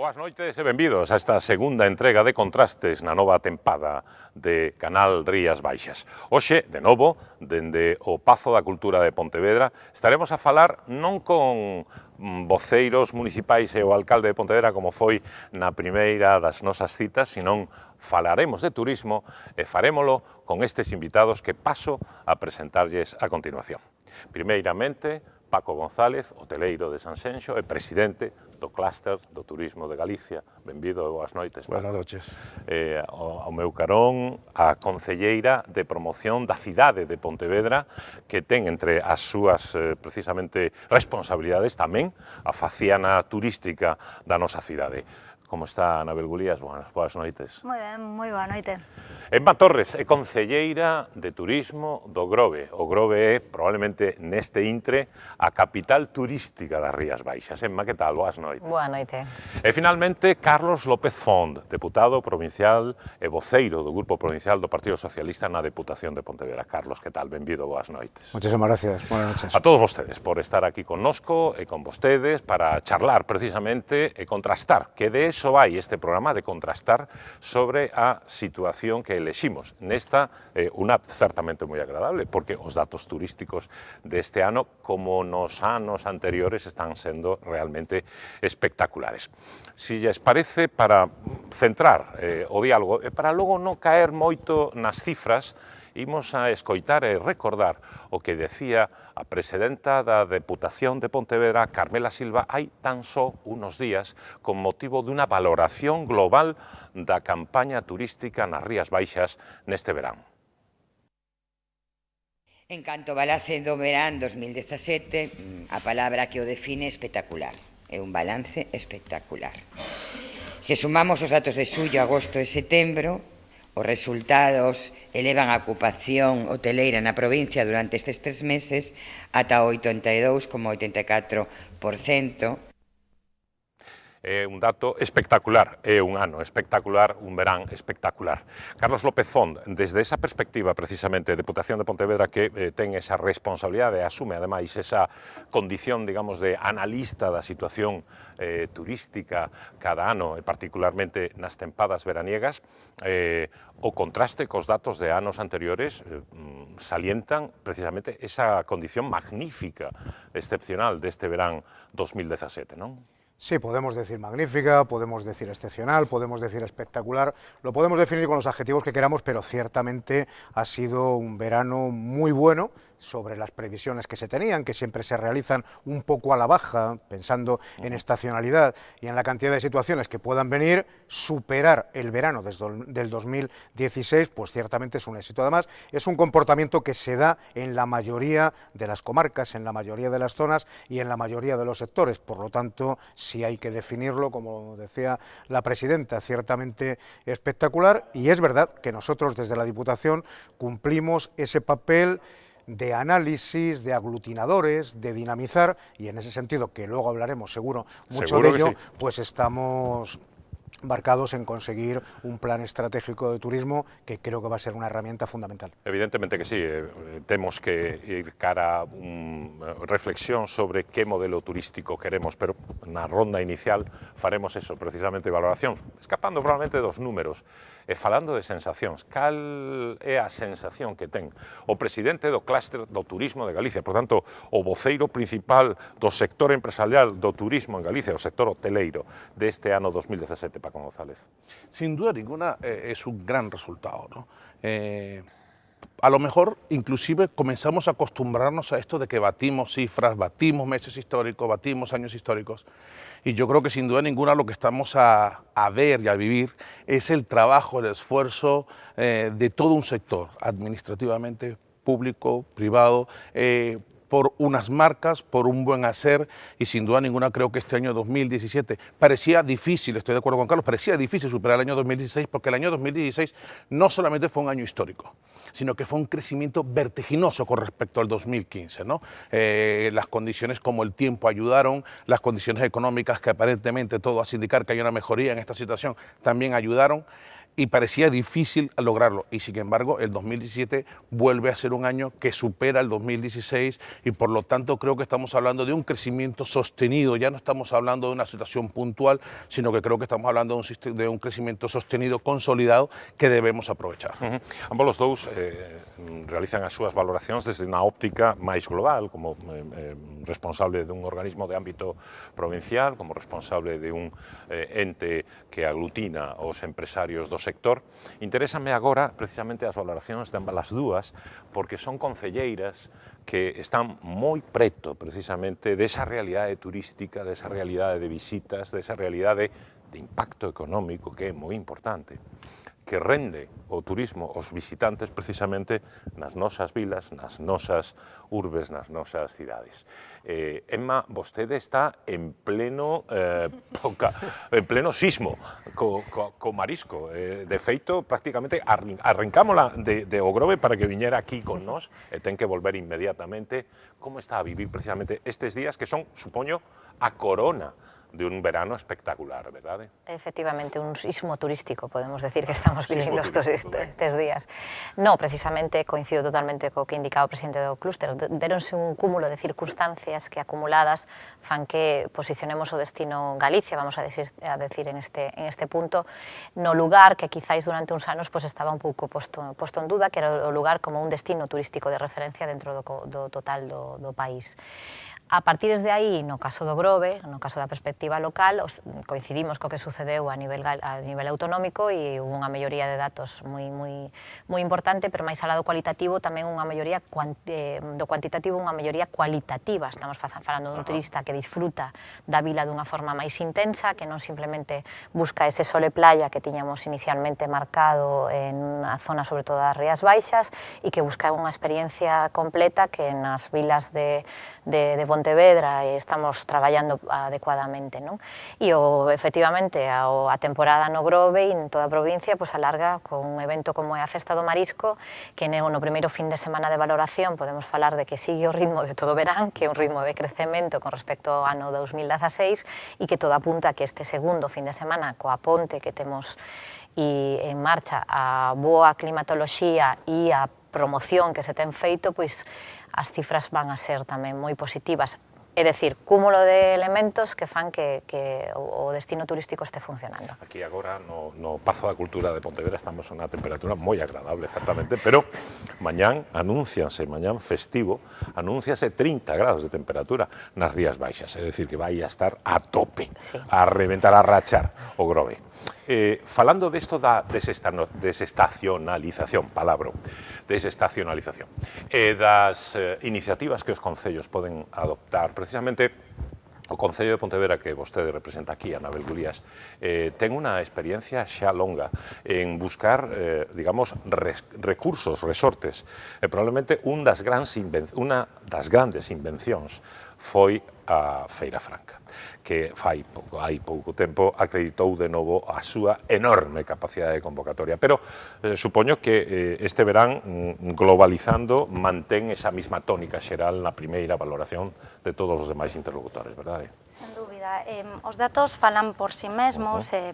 Boas noites e benvidos a esta segunda entrega de Contrastes na nova tempada de Canal Rías Baixas. Hoxe, de novo, dende o Pazo da Cultura de Pontevedra, estaremos a falar non con voceiros municipais e o alcalde de Pontevedra como foi na primeira das nosas citas, senón falaremos de turismo e farémolo con estes invitados que paso a presentarlles a continuación. Primeiramente, Paco González, hoteleiro de Sanxenxo e presidente do Clúster do Turismo de Galicia. Benvido e boas noites, Paco. Buenas noches. Ao meu carón, a concelleira de promoción da cidade de Pontevedra, que ten entre as súas, precisamente, responsabilidades tamén a faciana turística da nosa cidade. Como está, Anabel Gulías? Boas noites. Moi ben, moi boa noite. Emma Torres é concelleira de Turismo do Grove. O Grove é, probablemente, neste intre, a capital turística das Rías Baixas. Emma, que tal? Boas noites. Boa noite. E, finalmente, Carlos López Font, deputado provincial e voceiro do Grupo Provincial do Partido Socialista na Deputación de Pontevedra. Carlos, que tal? Benvido, boas noites. Muchísimas gracias, buenas noches. A todos vostedes por estar aquí connosco e con vostedes para charlar precisamente e contrastar, que de eso vai este programa, de contrastar sobre a situación que eleximos nesta, unha certamente moi agradable, porque os datos turísticos deste ano, como nos anos anteriores, están sendo realmente espectaculares. Si lles parece, para centrar o diálogo, e para logo non caer moito nas cifras, imos a escoitar e recordar o que decía a presidenta da Deputación de Pontevedra, Carmela Silva, hai tan só unos días, con motivo dunha valoración global da campaña turística nas Rías Baixas neste verán. En canto ao balance do verán 2017, a palabra que o define é espectacular. É un balance espectacular. Se sumamos os datos de xullo, agosto e setembro, os resultados elevan a ocupación hoteleira na provincia durante estes 3 meses ata 82,84%. É un dato espectacular, é un ano espectacular, un verán espectacular. Carlos López Font, desde esa perspectiva, precisamente, Deputación de Pontevedra, que ten esa responsabilidade e asume, ademais, esa condición, digamos, de analista da situación turística cada ano, e particularmente nas tempadas veraniegas, o contraste cos datos de anos anteriores salientan, precisamente, esa condición magnífica, excepcional deste verán 2017, non? Sí, podemos decir magnífica, podemos decir excepcional, podemos decir espectacular, lo podemos definir con los adjetivos que queramos, pero ciertamente ha sido un verano muy bueno sobre las previsiones que se tenían, que siempre se realizan un poco a la baja, pensando en estacionalidad y en la cantidad de situaciones que puedan venir. Superar el verano del 2016, pues ciertamente es un éxito. Además, es un comportamiento que se da en la mayoría de las comarcas, en la mayoría de las zonas y en la mayoría de los sectores. Por lo tanto, si hay que definirlo, como decía la presidenta, ciertamente espectacular. Y es verdad que nosotros desde la Diputación cumplimos ese papel de análisis, de aglutinadores, de dinamizar, y en ese sentido, que luego hablaremos seguro mucho de ello, sí, pues estamos embarcados en conseguir un plan estratégico de turismo que creo que va a ser una herramienta fundamental. Evidentemente que sí, temos que ir cara a unha reflexión sobre que modelo turístico queremos, pero na ronda inicial faremos eso, precisamente valoración, escapando probablemente dos números, e falando de sensacións. Cal é a sensación que ten o presidente do Clúster do Turismo de Galicia, por tanto, o voceiro principal do sector empresarial do turismo en Galicia, o sector hoteleiro, deste ano 2017, Paco González? Sin duda ninguna es un gran resultado, ¿no? A lo mejor inclusive comenzamos a acostumbrarnos a esto de que batimos cifras, batimos meses históricos, batimos años históricos, y yo creo que sin duda ninguna lo que estamos a ver y a vivir es el trabajo, el esfuerzo de todo un sector, administrativamente, público, privado, por unas marcas, por un buen hacer, y sin duda ninguna creo que este año 2017 parecía difícil, estoy de acuerdo con Carlos, parecía difícil superar el año 2016, porque el año 2016 no solamente fue un año histórico, sino que fue un crecimiento vertiginoso con respecto al 2015, ¿no? Las condiciones como el tiempo ayudaron, las condiciones económicas que aparentemente todo hace indicar que hay una mejoría en esta situación también ayudaron. y parecía difícil lograrlo, y sin embargo el 2017 vuelve a ser un año que supera el 2016 y por lo tanto creo que estamos hablando de un crecimiento sostenido, ya no estamos hablando de una situación puntual, sino que creo que estamos hablando de un crecimiento sostenido, consolidado, que debemos aprovechar. Ambos los dous realizan as súas valoracións desde unha óptica máis global, como responsable dun organismo de ámbito provincial, como responsable de un ente que aglutina os empresarios do sector. Interésame agora precisamente as valoracións de ambas as dúas, porque son concelleiras que están moi preto precisamente desa realidade turística, desa realidade de visitas, desa realidade de impacto económico que é moi importante, que rende o turismo aos visitantes precisamente nas nosas vilas, nas nosas urbes, nas nosas cidades. Emma, vostede está en pleno sismo co marisco. De feito, prácticamente arrancámola de O Grove para que viñera aquí con nós e ten que volver inmediatamente. Como está a vivir precisamente estes días que son, supoño, a corona de un verano espectacular, ¿verdad? Efectivamente, un sismo turístico, podemos decir, que estamos vivindo estes días. No, precisamente, coincido totalmente co que indicaba o presidente do clúster. Deronse un cúmulo de circunstancias que acumuladas fan que posicionemos o destino Galicia, vamos a decir en este punto, no lugar que quizáis durante uns anos estaba un pouco posto en duda, que era o lugar como un destino turístico de referencia dentro do total do país. A partir de aí, no caso do Grove, no caso da perspectiva local, coincidimos co que sucedeu a nivel autonómico e unha melloría de datos moi importante, pero máis alá do cualitativo tamén unha melloría do cuantitativo, unha melloría cualitativa. Estamos falando dun turista que disfruta da vila dunha forma máis intensa, que non simplemente busca ese sol e playa que tiñamos inicialmente marcado en a zona sobre todo das Rías Baixas e que busca unha experiencia completa que nas vilas de Pontevedra estamos traballando adecuadamente, non? E efectivamente a temporada no Grove e en toda a provincia alarga con un evento como é a Festa do Marisco, que no primeiro fin de semana de valoración podemos falar de que sigue o ritmo de todo o verán, que é un ritmo de crecemento con respecto ao ano 2016 e que todo apunta a que este segundo fin de semana coa ponte que temos en marcha, a boa climatoloxía e a promoción que se ten feito, pois as cifras van a ser tamén moi positivas. É dicir, cúmulo de elementos que fan que o destino turístico este funcionando. Aquí agora no Pazo da Cultura de Pontevedra estamos a unha temperatura moi agradable, certamente, pero mañán festivo, anúnciase 30 grados de temperatura nas Rías Baixas, é dicir, que vai a estar a tope, a reventar, a rachar o Grove. Falando desto da desestacionalización, das iniciativas que os concellos poden adoptar, precisamente o Concello de Pontevedra que vostede representa aquí, Anabel Gulías, ten unha experiencia xa longa en buscar, digamos, recursos, resortes. Probablemente unha das grandes invencións foi a Feira Franca, que hai pouco tempo acreditou de novo a súa enorme capacidade de convocatoria. Pero supoño que este verán, globalizando, mantén esa mesma tónica xeral na primeira valoración de todos os demais interlocutores, verdade? Sen dúbida. Os datos falan por si mesmos e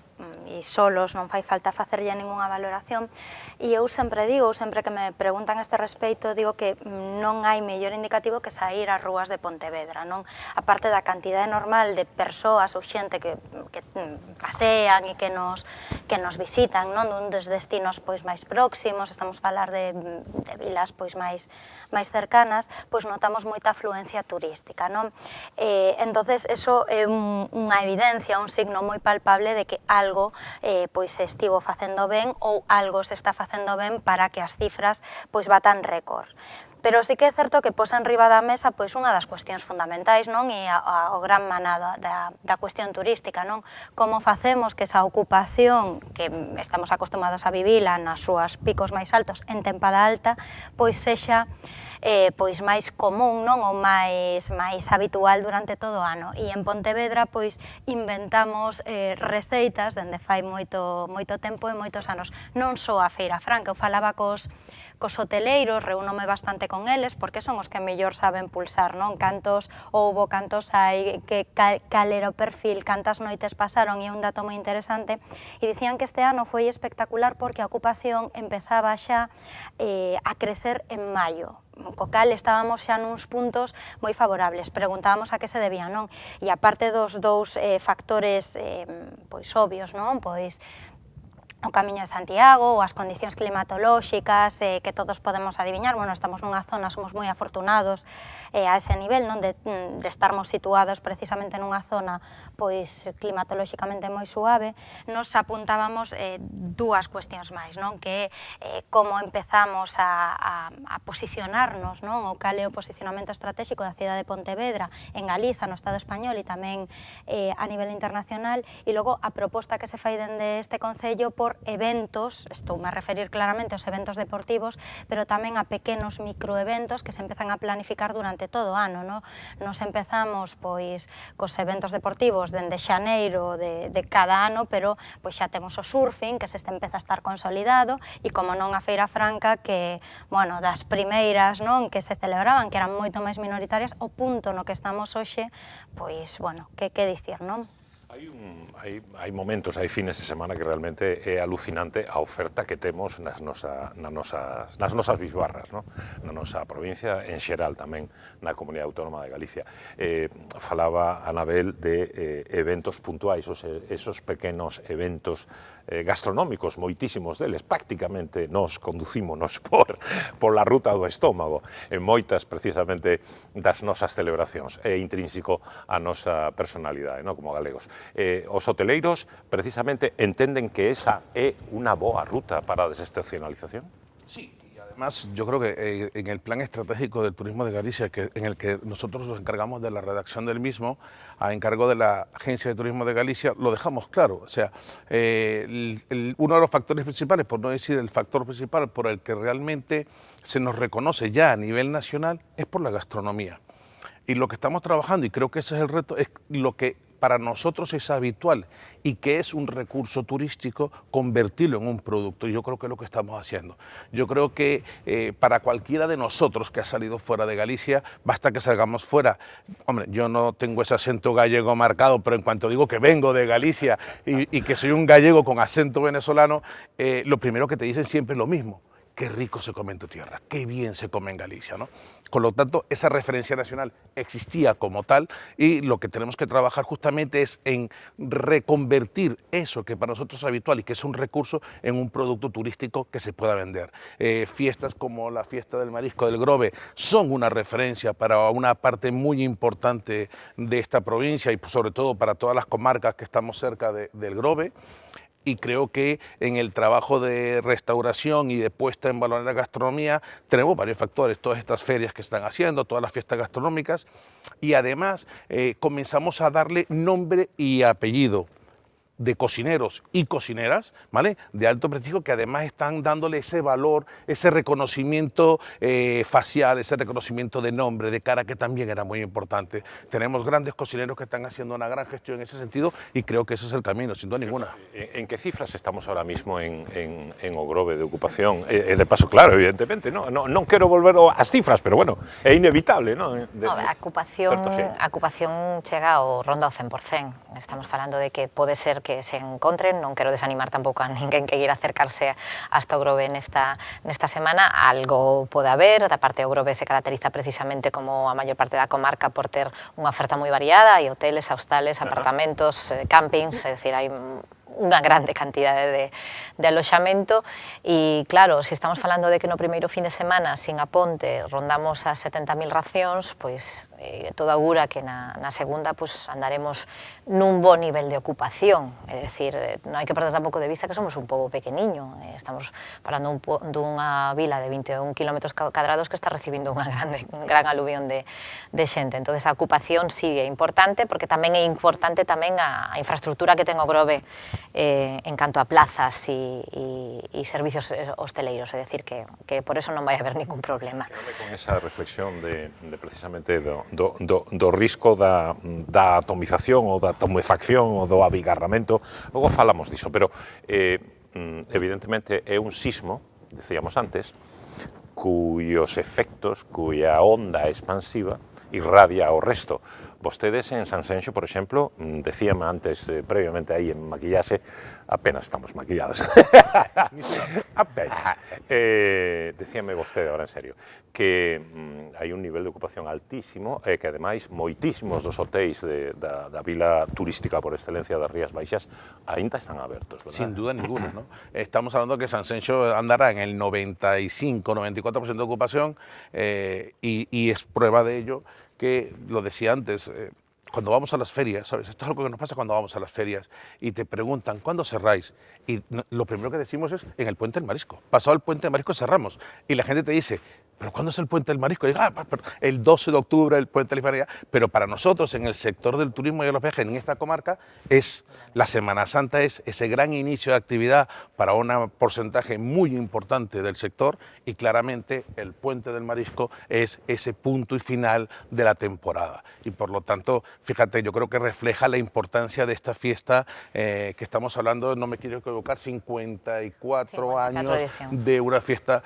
solos, non fai falta facerlle ningunha valoración. E eu sempre digo, sempre que me preguntan a este respeito, digo que non hai mellor indicativo que sair ás rúas de Pontevedra, non? A parte da cantidade normal de persoas ou xente que pasean e que nos visitan, non? Dun dos destinos máis próximos, estamos a falar de vilas máis cercanas, notamos moita afluencia turística, non? Entonces, eso é unha evidencia, un signo moi palpable de que algo se estivo facendo ben ou algo se está facendo ben para que as cifras batan récord. Pero sí que é certo que posa en riba da mesa unha das cuestións fundamentais, non? E o gran manada da cuestión turística, non? Como facemos que esa ocupación que estamos acostumados a vivila nas súas picos máis altos en tempada alta, sexa máis común, non? Ou máis habitual durante todo o ano. E en Pontevedra inventamos receitas dende fai moito tempo e moitos anos. Non só a Feira Franca, eu falaba cos cos hoteleiros, reúnome bastante con eles, porque son os que mellor saben pulsar, non? Cantos houbo, cantos hai, cal era o perfil, cantas noites pasaron, e é un dato moi interesante, e dicían que este ano foi espectacular porque a ocupación empezaba xa a crecer en maio, co cal estábamos xa nuns puntos moi favorables. Preguntábamos a que se debía, non? E aparte dos dous factores pois obvios, non? Pois o Camiño de Santiago, ou as condicións climatolóxicas que todos podemos adiviñar. Bueno, estamos nunha zona, somos moi afortunados a ese nivel, non, de estarmos situados precisamente nunha zona pois climatolóxicamente moi suave. Nos apuntábamos dúas cuestións máis, non, que como empezamos a posicionarnos, non, ou cal é o posicionamento estratégico da cidade de Pontevedra en Galiza, no Estado español e tamén a nivel internacional, e logo a proposta que se fai dende este Concello por eventos, estou a referir claramente aos eventos deportivos, pero tamén a pequenos microeventos que se empezan a planificar durante todo o ano, non? Nos empezamos pois cos eventos deportivos dende xaneiro de cada ano, pero pois xa temos o surfing, que se empeza a estar consolidado, e como non a Feira Franca, que, bueno, das primeiras, non, que se celebraban, que eran moito máis minoritarias, o punto no que estamos hoxe, pois, bueno, que dicir, non? Hai momentos, hai fines de semana que realmente é alucinante a oferta que temos nas nosas bisbarras, no? Na nosa provincia, en xeral tamén na Comunidade Autónoma de Galicia. Falaba Anabel de eventos puntuais, esos pequenos eventos gastronómicos, moitísimos deles, prácticamente nos conducímonos por la ruta do estómago, en moitas precisamente das nosas celebracións. É intrínseco a nosa personalidade, no? Como galegos. Os hoteleiros precisamente entenden que esa é unha boa ruta para a desestacionalización? Sí, y además yo creo que en el plan estratégico del turismo de Galicia, en el que nosotros nos encargamos de la redacción del mismo, a encargo de la Agencia de Turismo de Galicia, lo dejamos claro. O sea, uno de los factores principales, por no decir el factor principal por el que realmente se nos reconoce ya a nivel nacional, es por la gastronomía. Y lo que estamos trabajando, y creo que ese es el reto, es lo que para nosotros es habitual y que es un recurso turístico, convertirlo en un producto. Y yo creo que es lo que estamos haciendo. Yo creo que para cualquiera de nosotros que ha salido fuera de Galicia, basta que salgamos fuera. Hombre, yo no tengo ese acento gallego marcado, pero en cuanto digo que vengo de Galicia y que soy un gallego con acento venezolano, lo primero que te dicen siempre es lo mismo. Qué rico se come en tu tierra, qué bien se come en Galicia, ¿no? Con lo tanto, esa referencia nacional existía como tal y lo que tenemos que trabajar justamente es en reconvertir eso que para nosotros es habitual y que es un recurso en un producto turístico que se pueda vender. Fiestas como la fiesta del marisco del Grove son una referencia para una parte muy importante de esta provincia y sobre todo para todas las comarcas que estamos cerca del Grove. Y creo que en el trabajo de restauración y de puesta en valor de la gastronomía tenemos varios factores, todas estas ferias que están haciendo, todas las fiestas gastronómicas, y además comenzamos a darle nombre y apellido de cocineros y cocineras, ¿vale?, de alto prestigio, que además están dándole ese valor, ese reconocimiento facial, ese reconocimiento de nombre, de cara, que también era muy importante. Tenemos grandes cocineros que están haciendo una gran gestión en ese sentido y creo que ese es el camino, sin duda ninguna. En que cifras estamos ahora mismo en o Grove de ocupación? De paso, claro, evidentemente, non quero volver ás cifras, pero bueno, é inevitable, non? A ocupación chega ao ronda ao 100%. Estamos falando de que pode ser que se encontren, non quero desanimar tampouco a ninguén que queira acercarse hasta o Grove nesta semana, algo pode haber. Da parte do Grove se caracteriza precisamente como a maior parte da comarca por ter unha oferta moi variada, hai hoteles, hostales, apartamentos, campings, é dicir, hai unha grande cantidade de aloxamento e, claro, se estamos falando de que no primeiro fin de semana, sin a ponte, rondamos as 70.000 racións, pois todo augura que na segunda andaremos nun bo nivel de ocupación. É dicir, non hai que perder tampouco de vista que somos un pobo pequeniño. Estamos falando dunha vila de 21 km cadrados que está recibindo un gran aluvión de xente. Entón, a ocupación sí é importante, porque tamén é importante tamén a infraestructura que ten o Grove en canto a plazas e servicios hosteleiros. É dicir, que por eso non vai haber ningún problema. Con esa reflexión de precisamente do risco da atomización ou da tumefacción ou do abigarramento, logo falamos diso, pero evidentemente é un sismo, decíamos antes, cuyos efectos, cuya onda expansiva irradia ao resto. Vostedes en Sanxenxo, por exemplo, decíame antes, previamente aí en maquillaxe, apenas estamos maquillados. Apenas. Decíame vostede, ahora en serio, que hai un nivel de ocupación altísimo e que, ademais, moitísimos dos hotéis da vila turística por excelencia das Rías Baixas ainda están abertos, ¿verdad? Sin duda ninguna, ¿no? Estamos hablando que Sanxenxo andará en el 95-94% de ocupación y es prueba de ello que, lo decía antes, cuando vamos a las ferias, ¿sabes? Esto es algo que nos pasa cuando vamos a las ferias y te preguntan, ¿cuándo cerráis? Y lo primero que decimos es, en el Puente del Marisco. Pasado el Puente del Marisco cerramos. Y la gente te dice, ¿pero cuándo es el Puente del Marisco? Y, el 12 de octubre, el Puente de la Hispanidad. Pero para nosotros, en el sector del turismo y de los viajes, en esta comarca, la Semana Santa es ese gran inicio de actividad para un porcentaje muy importante del sector, y claramente el Puente del Marisco es ese punto y final de la temporada. Y por lo tanto, fíjate, yo creo que refleja la importancia de esta fiesta que estamos hablando, no me quiero equivocar, 54 años de una fiesta.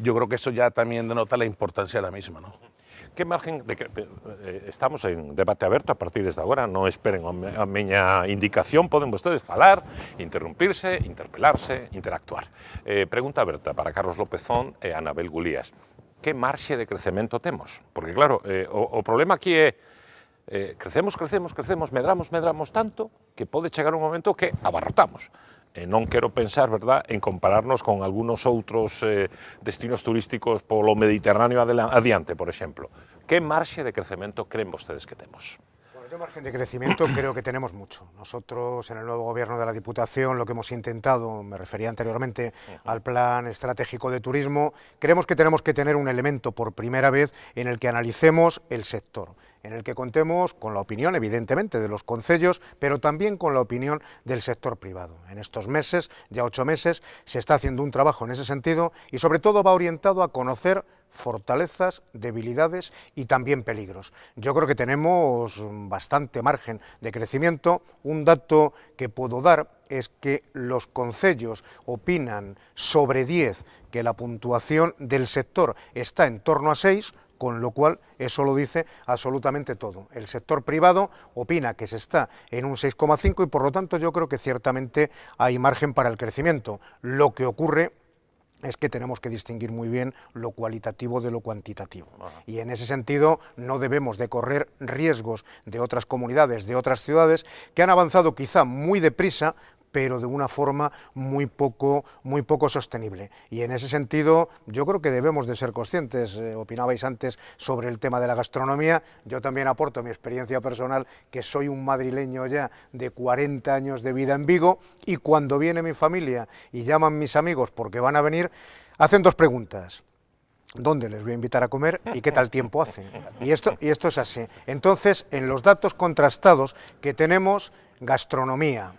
Yo creo que eso ya también denota la importancia de la misma, ¿no? Que margen de que estamos en debate aberto a partir de agora, non esperen a miña indicación, poden vostedes falar, interrumpirse, interpelarse, interactuar. Pregunta aberta para Carlos Lópezón e Anabel Gulías. Que marxe de crecemento temos? Porque claro, o problema aquí é crecemos, medramos tanto que pode chegar un momento que abarrotamos. Non quero pensar, verdad, en compararnos con algunos outros destinos turísticos polo Mediterráneo adiante, por exemplo. Que marxe de crecemento creen vostedes que temos? De margen de crecimiento creo que tenemos mucho. Nosotros en el nuevo gobierno de la Diputación lo que hemos intentado, me refería anteriormente al plan estratégico de turismo, creemos que tenemos que tener un elemento por primera vez en el que analicemos el sector, en el que contemos con la opinión evidentemente de los concellos, pero también con la opinión del sector privado. En estos meses, ya 8 meses, se está haciendo un trabajo en ese sentido y sobre todo va orientado a conocer fortalezas, debilidades y también peligros. Yo creo que tenemos bastante margen de crecimiento. Un dato que puedo dar es que los concellos opinan sobre 10 que la puntuación del sector está en torno a 6, con lo cual eso lo dice absolutamente todo. El sector privado opina que se está en un 6,5 y por lo tanto yo creo que ciertamente hay margen para el crecimiento. Lo que ocurre es que tenemos que distinguir muy bien lo cualitativo de lo cuantitativo. Y en ese sentido no debemos de correr riesgos de otras comunidades, de otras ciudades, que han avanzado quizá muy deprisa, pero de una forma muy poco sostenible. Y en ese sentido yo creo que debemos de ser conscientes. Opinabais antes sobre el tema de la gastronomía, yo también aporto mi experiencia personal, que soy un madrileño ya de 40 años de vida en Vigo, y cuando viene mi familia y llaman mis amigos porque van a venir, hacen 2 preguntas. ¿Dónde les voy a invitar a comer y qué tal tiempo hace? Y esto es así. Entonces, en los datos contrastados que tenemos, gastronomía,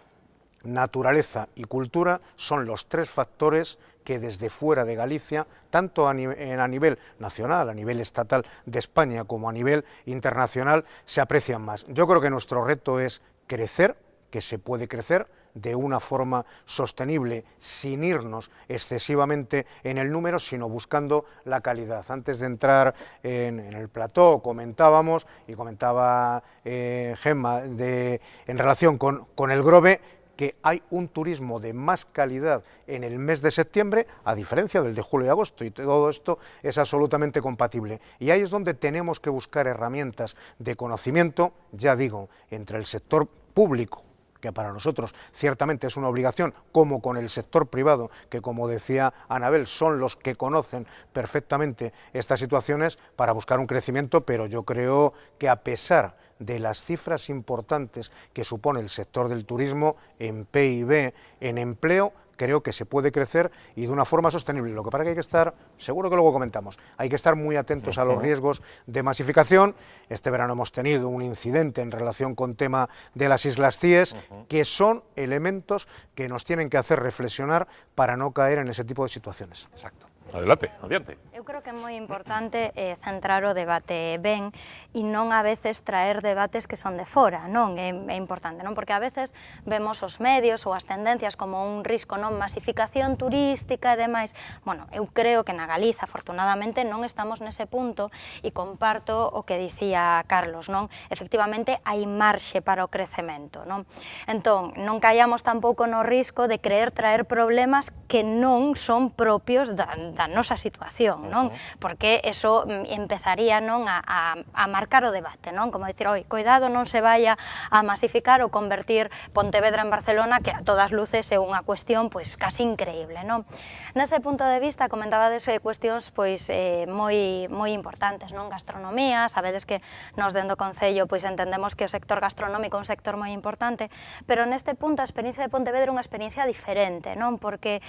naturaleza y cultura son los 3 factores que desde fuera de Galicia, tanto a nivel nacional, a nivel estatal de España, como a nivel internacional, se aprecian más. Yo creo que nuestro reto es crecer, que se puede crecer de una forma sostenible, sin irnos excesivamente en el número, sino buscando la calidad. Antes de entrar en el plató comentábamos, y comentaba Gemma, en relación con el Grove, que hay un turismo de más calidad en el mes de septiembre, a diferencia del de julio y agosto, y todo esto es absolutamente compatible. Y ahí es donde tenemos que buscar herramientas de conocimiento, ya digo, entre el sector público, que para nosotros ciertamente es una obligación, como con el sector privado, que como decía Anabel, son los que conocen perfectamente estas situaciones, para buscar un crecimiento, pero yo creo que a pesar de las cifras importantes que supone el sector del turismo en PIB, en empleo, creo que se puede crecer y de una forma sostenible. Lo que pasa es que hay que estar, seguro que luego comentamos, hay que estar muy atentos a los riesgos de masificación. Este verano hemos tenido un incidente en relación con tema de las Islas Cíes, que son elementos que nos tienen que hacer reflexionar para no caer en ese tipo de situaciones. Exacto. Adelante, adiante. Eu creo que é moi importante centrar o debate ben e non a veces traer debates que son de fora, non? É importante, non? Porque a veces vemos os medios ou as tendencias como un risco, non? Masificación turística e demais. Bueno, eu creo que na Galiza, afortunadamente, non estamos nese punto e comparto o que dicía Carlos, non? Efectivamente, hai marxe para o crecemento, non? Entón, non caíamos tampouco no risco de querer traer problemas que non son propios da nosa situación, non? Porque eso empezaría, non, a marcar o debate, non? Como dicir, oi, cuidado, non se vaya a masificar ou convertir Pontevedra en Barcelona, que a todas luces é unha cuestión pois casi increíble, non? Nese punto de vista comentabades cuestións pois moi importantes, non? Gastronomía, sabedes que nós dentro do Concello pois entendemos que o sector gastronómico é un sector moi importante, pero neste punto a experiencia de Pontevedra é unha experiencia diferente, non? Porque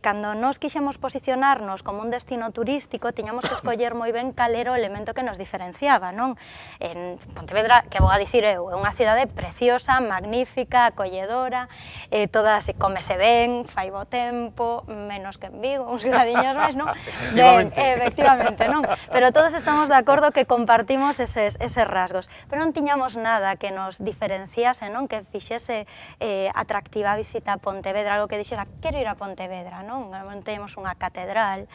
cando nós quixemos posicionarnos como un destino turístico, tiñamos que escoller moi ben cal era o elemento que nos diferenciaba, non? En Pontevedra, que vou a dicir eu, é unha cidade preciosa, magnífica, acolledora, toda se comese ben, fai bo tempo, menos que en Vigo, uns gradiños máis, non? Ben, efectivamente, non? Pero todos estamos de acordo que compartimos eses rasgos, pero non tiñamos nada que nos diferenciase, non? Que fixese atractiva a visita a Pontevedra, algo que dixera, quero ir a Pontevedra, non? Non temos unha catedral,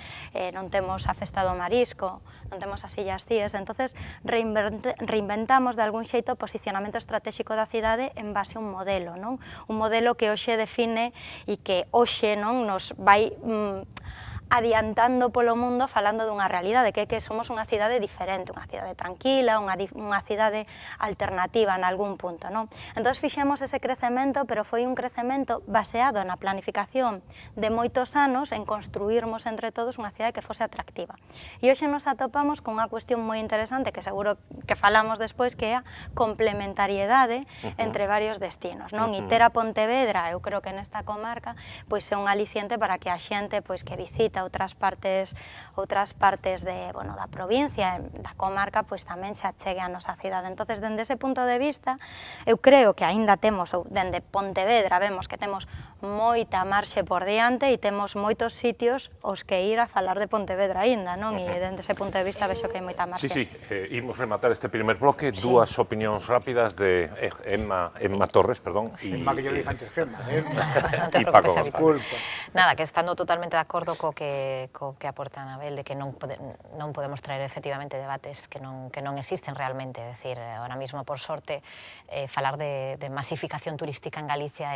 non temos a Festa do Marisco, non temos as Illas Cíes, entonces reinventamos de algún xeito o posicionamento estratégico da cidade en base a un modelo, non? Un modelo que hoxe define e que hoxe non nos vai adiantando polo mundo falando dunha realidade, que é que somos unha cidade diferente, unha cidade tranquila, unha cidade alternativa en algún punto, non? Entón fixemos ese crecemento, pero foi un crecemento baseado na planificación de moitos anos en construirmos entre todos unha cidade que fose atractiva. E hoxe nos atopamos con unha cuestión moi interesante que seguro que falamos despois, que é a complementariedade entre varios destinos, non? E ter a Pontevedra, eu creo que nesta comarca, pois é un aliciente para que a xente pois que visita outras partes de, bueno, da provincia, da comarca, pois tamén se achegue a nosa cidade. Entonces, dende ese punto de vista, eu creo que aínda temos, dende Pontevedra, vemos que temos moita marxe por diante e temos moitos sitios os que ir a falar de Pontevedra aínda, non? E dende ese punto de vista vexo que hai moita marxe. Sí, imos rematar este primer bloque, dúas opinións rápidas de Emma Torres, perdón. Emma, que yo dije antes, Gemma. E Paco González. Nada, que estando totalmente de acordo co que aporta Anabel, de que non podemos traer efectivamente debates que non existen realmente, é dicir, ahora mismo, por sorte, falar de masificación turística en Galicia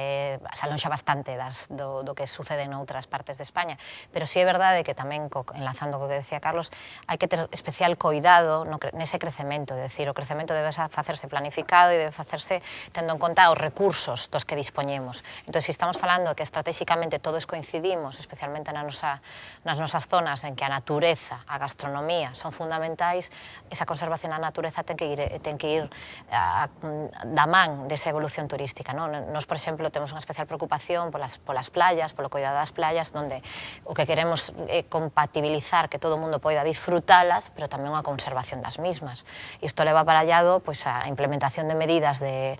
se alonxa bastante do que sucede en outras partes de España, pero sí é verdade que tamén, enlazando co que decía Carlos, hai que ter especial coidado nese crecemento, é dicir, o crecemento debe facerse planificado e debe facerse tendo en conta os recursos dos que dispoñemos. Entón, se estamos falando que estratégicamente todos coincidimos, especialmente nas nosas zonas en que a natureza, a gastronomía son fundamentais, esa conservación da natureza ten que ir da man desa evolución turística, non? Nos, por exemplo, temos unha especial preocupación polas playas, polo cuidado das playas, onde o que queremos é compatibilizar que todo o mundo poida disfrutalas, pero tamén unha conservación das mismas. Isto leva aparallado a implementación de medidas de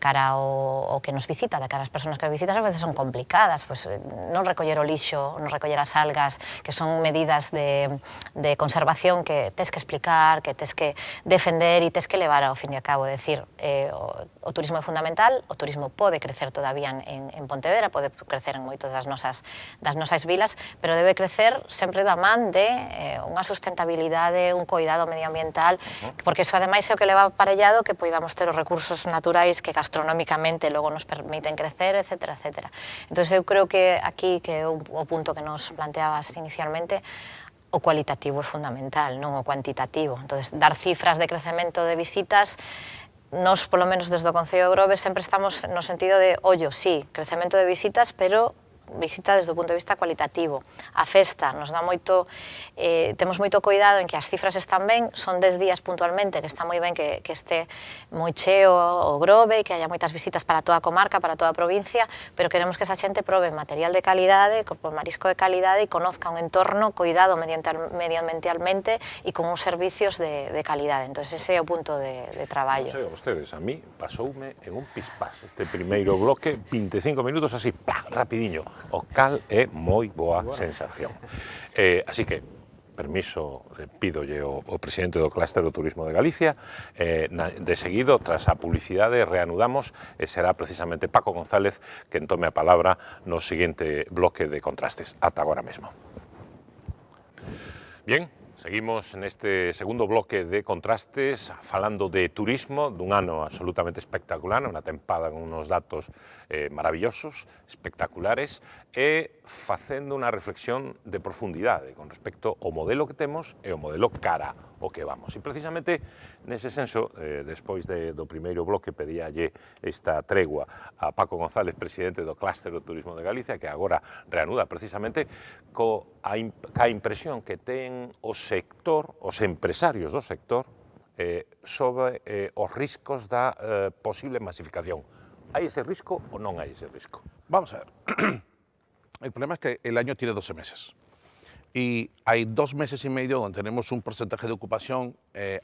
cara ao que nos visita, de cara ás persoas que nos visitan, ás veces son complicadas, non recoller o lixo, non recoller as algas, que son medidas de conservación que tes que explicar, que tes que defender e tes que levar ao fin e a cabo. É dicir, o turismo é fundamental, o turismo pode crecer todavía en Pontevedra, pode crecer en moitas das nosas vilas, pero debe crecer sempre da man de unha sustentabilidade, un cuidado medioambiental, porque iso ademais é o que leva aparellado que poidamos ter os recursos naturais que gastronómicamente logo nos permiten crecer, etc. Entón, eu creo que aquí, que é o punto que nos planteabas inicialmente, o cualitativo é fundamental, non o cuantitativo. Entón, dar cifras de crecemento de visitas, nos, polo menos desde o Concello de Grove, sempre estamos no sentido de, ollo, sí, crecemento de visitas, pero visita desde o punto de vista cualitativo. A festa nos dá moito, temos moito cuidado en que as cifras están ben, son 10 días puntualmente, que está moi ben que este moi cheo o Grove, que haya moitas visitas para toda a comarca, para toda a provincia, pero queremos que esa xente probe material de calidade, con marisco de calidade e conozca un entorno cuidado medioambientalmente e con uns servicios de calidade. Entón, ese é o punto de traballo. Non sei, vostedes, a mí pasoume en un pispás este primeiro bloque, 25 minutos así, ¡pah!, rapidiño. o cal é moi boa sensación. Así que, permiso, pídolle o presidente do Clúster do Turismo de Galicia, de seguido, tras a publicidade, reanudamos e será precisamente Paco González quen tome a palabra no seguinte bloque de contrastes. Ata agora mesmo. Bien, seguimos neste segundo bloque de contrastes falando de turismo dun ano absolutamente espectacular, unha tempada con unos datos maravillosos, espectaculares, e facendo unha reflexión de profundidade con respecto ao modelo que temos e ao modelo cara o que vamos. E precisamente nese senso, despois do primeiro bloque, pedíalle esta tregua a Paco González, presidente do Clúster do Turismo de Galicia, que agora reanuda precisamente ca impresión que ten o sector, os empresarios do sector, sobre os riscos da posible masificación. ¿Hay ese risco o no hay ese risco? Vamos a ver. El problema es que el año tiene 12 meses y hay 2 meses y medio donde tenemos un porcentaje de ocupación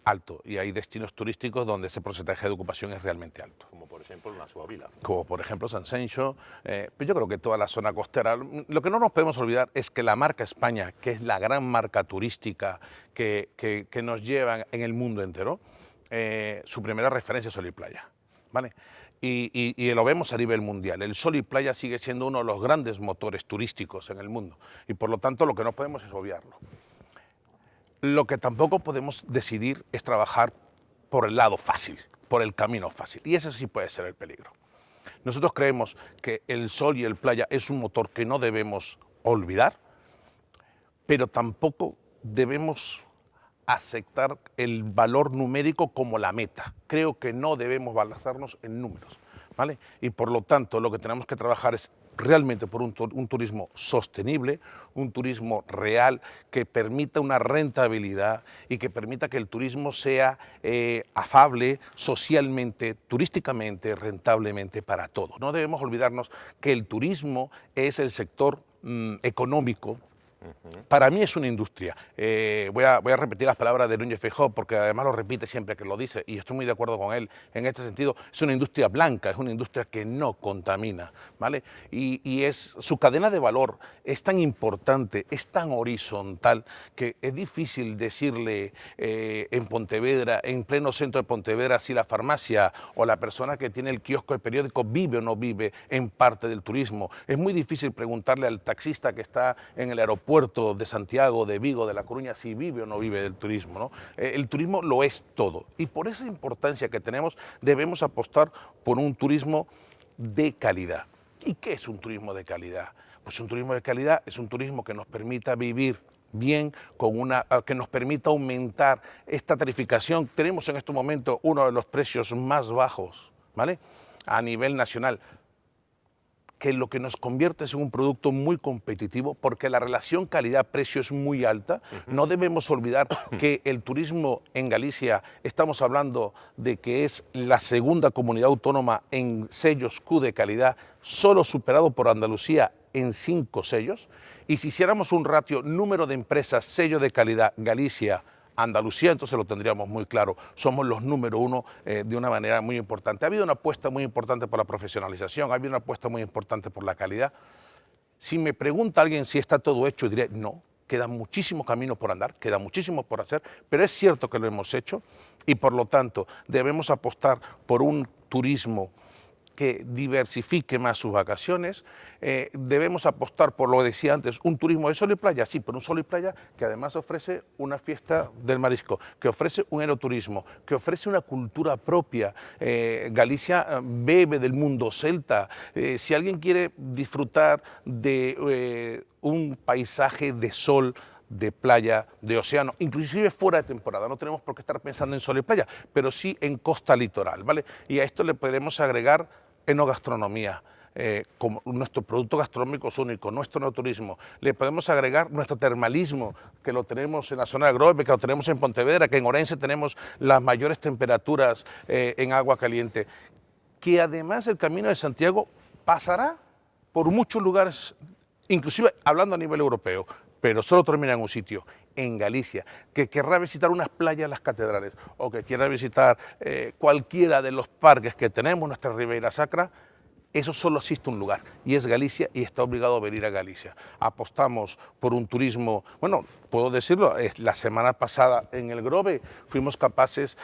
alto y hay destinos turísticos donde ese porcentaje de ocupación es realmente alto. Como por ejemplo la Suavila. Como por ejemplo Sanxenxo, pero yo creo que toda la zona costera. Lo que no nos podemos olvidar es que la marca España, que es la gran marca turística que nos lleva en el mundo entero, su primera referencia es Sol y Playa, ¿vale? Y lo vemos a nivel mundial. El Sol y Playa sigue siendo uno de los grandes motores turísticos en el mundo y por lo tanto lo que no podemos es obviarlo. Lo que tampoco podemos decidir es trabajar por el lado fácil, por el camino fácil, y ese sí puede ser el peligro. Nosotros creemos que el Sol y el Playa es un motor que no debemos olvidar, pero tampoco debemos aceptar el valor numérico como la meta. Creo que no debemos basarnos en números, ¿vale? Y por lo tanto lo que tenemos que trabajar es realmente por un turismo sostenible, un turismo real que permita una rentabilidad y que permita que el turismo sea afable socialmente, turísticamente, rentablemente para todos. No debemos olvidarnos que el turismo es el sector económico. Para mí es una industria. Voy a repetir las palabras de Núñez Feijóo porque además lo repite siempre que lo dice y estoy muy de acuerdo con él en este sentido. Es una industria blanca, es una industria que no contamina, ¿vale? Y su cadena de valor es tan importante, es tan horizontal que es difícil decirle en Pontevedra, en pleno centro de Pontevedra, si la farmacia o la persona que tiene el kiosco de periódico vive o no vive en parte del turismo. Es muy difícil preguntarle al taxista que está en el aeropuerto de Santiago, de Vigo, de La Coruña, si vive o no vive del turismo, ¿no? El turismo lo es todo y por esa importancia que tenemos debemos apostar por un turismo de calidad. ¿Y qué es un turismo de calidad? Pues un turismo de calidad es un turismo que nos permita vivir bien, que nos permita aumentar esta tarificación. Tenemos en este momento uno de los precios más bajos, ¿vale?, a nivel nacional, que lo que nos convierte es en un producto muy competitivo porque la relación calidad-precio es muy alta. No debemos olvidar que el turismo en Galicia, estamos hablando de que es la segunda comunidad autónoma en sellos Q de calidad, solo superado por Andalucía en 5 sellos. Y si hiciéramos un ratio número de empresas, sello de calidad, Galicia, Andalucía, entonces lo tendríamos muy claro, somos los número 1 de una manera muy importante. Ha habido una apuesta muy importante por la profesionalización, ha habido una apuesta muy importante por la calidad. Si me pregunta alguien si está todo hecho, diré no, queda muchísimo camino por andar, queda muchísimo por hacer, pero es cierto que lo hemos hecho y por lo tanto debemos apostar por un turismo que diversifique más sus vacaciones, debemos apostar por lo que decía antes, un turismo de sol y playa, sí, pero un sol y playa que además ofrece una fiesta del marisco, que ofrece un enoturismo, que ofrece una cultura propia. Galicia bebe del mundo celta. Si alguien quiere disfrutar de un paisaje de sol, de playa, de océano, inclusive fuera de temporada, no tenemos por qué estar pensando en sol y playa, pero sí en costa litoral, ¿vale? Y a esto le podemos agregar enogastronomía, como nuestro producto gastronómico es único, nuestro enoturismo, le podemos agregar nuestro termalismo, que lo tenemos en la zona de Grove, que lo tenemos en Pontevedra, que en Orense tenemos las mayores temperaturas en agua caliente, que además el Camino de Santiago pasará por muchos lugares, inclusive hablando a nivel europeo, pero solo termina en un sitio, en Galicia, que querrá visitar unas playas, las catedrales, o que quiera visitar cualquiera de los parques que tenemos, nuestra Ribeira Sacra, Eso solo existe un lugar, y es Galicia, y está obligado a venir a Galicia. Apostamos por un turismo, bueno, puedo decirlo, la semana pasada en el Grove fuimos capaces,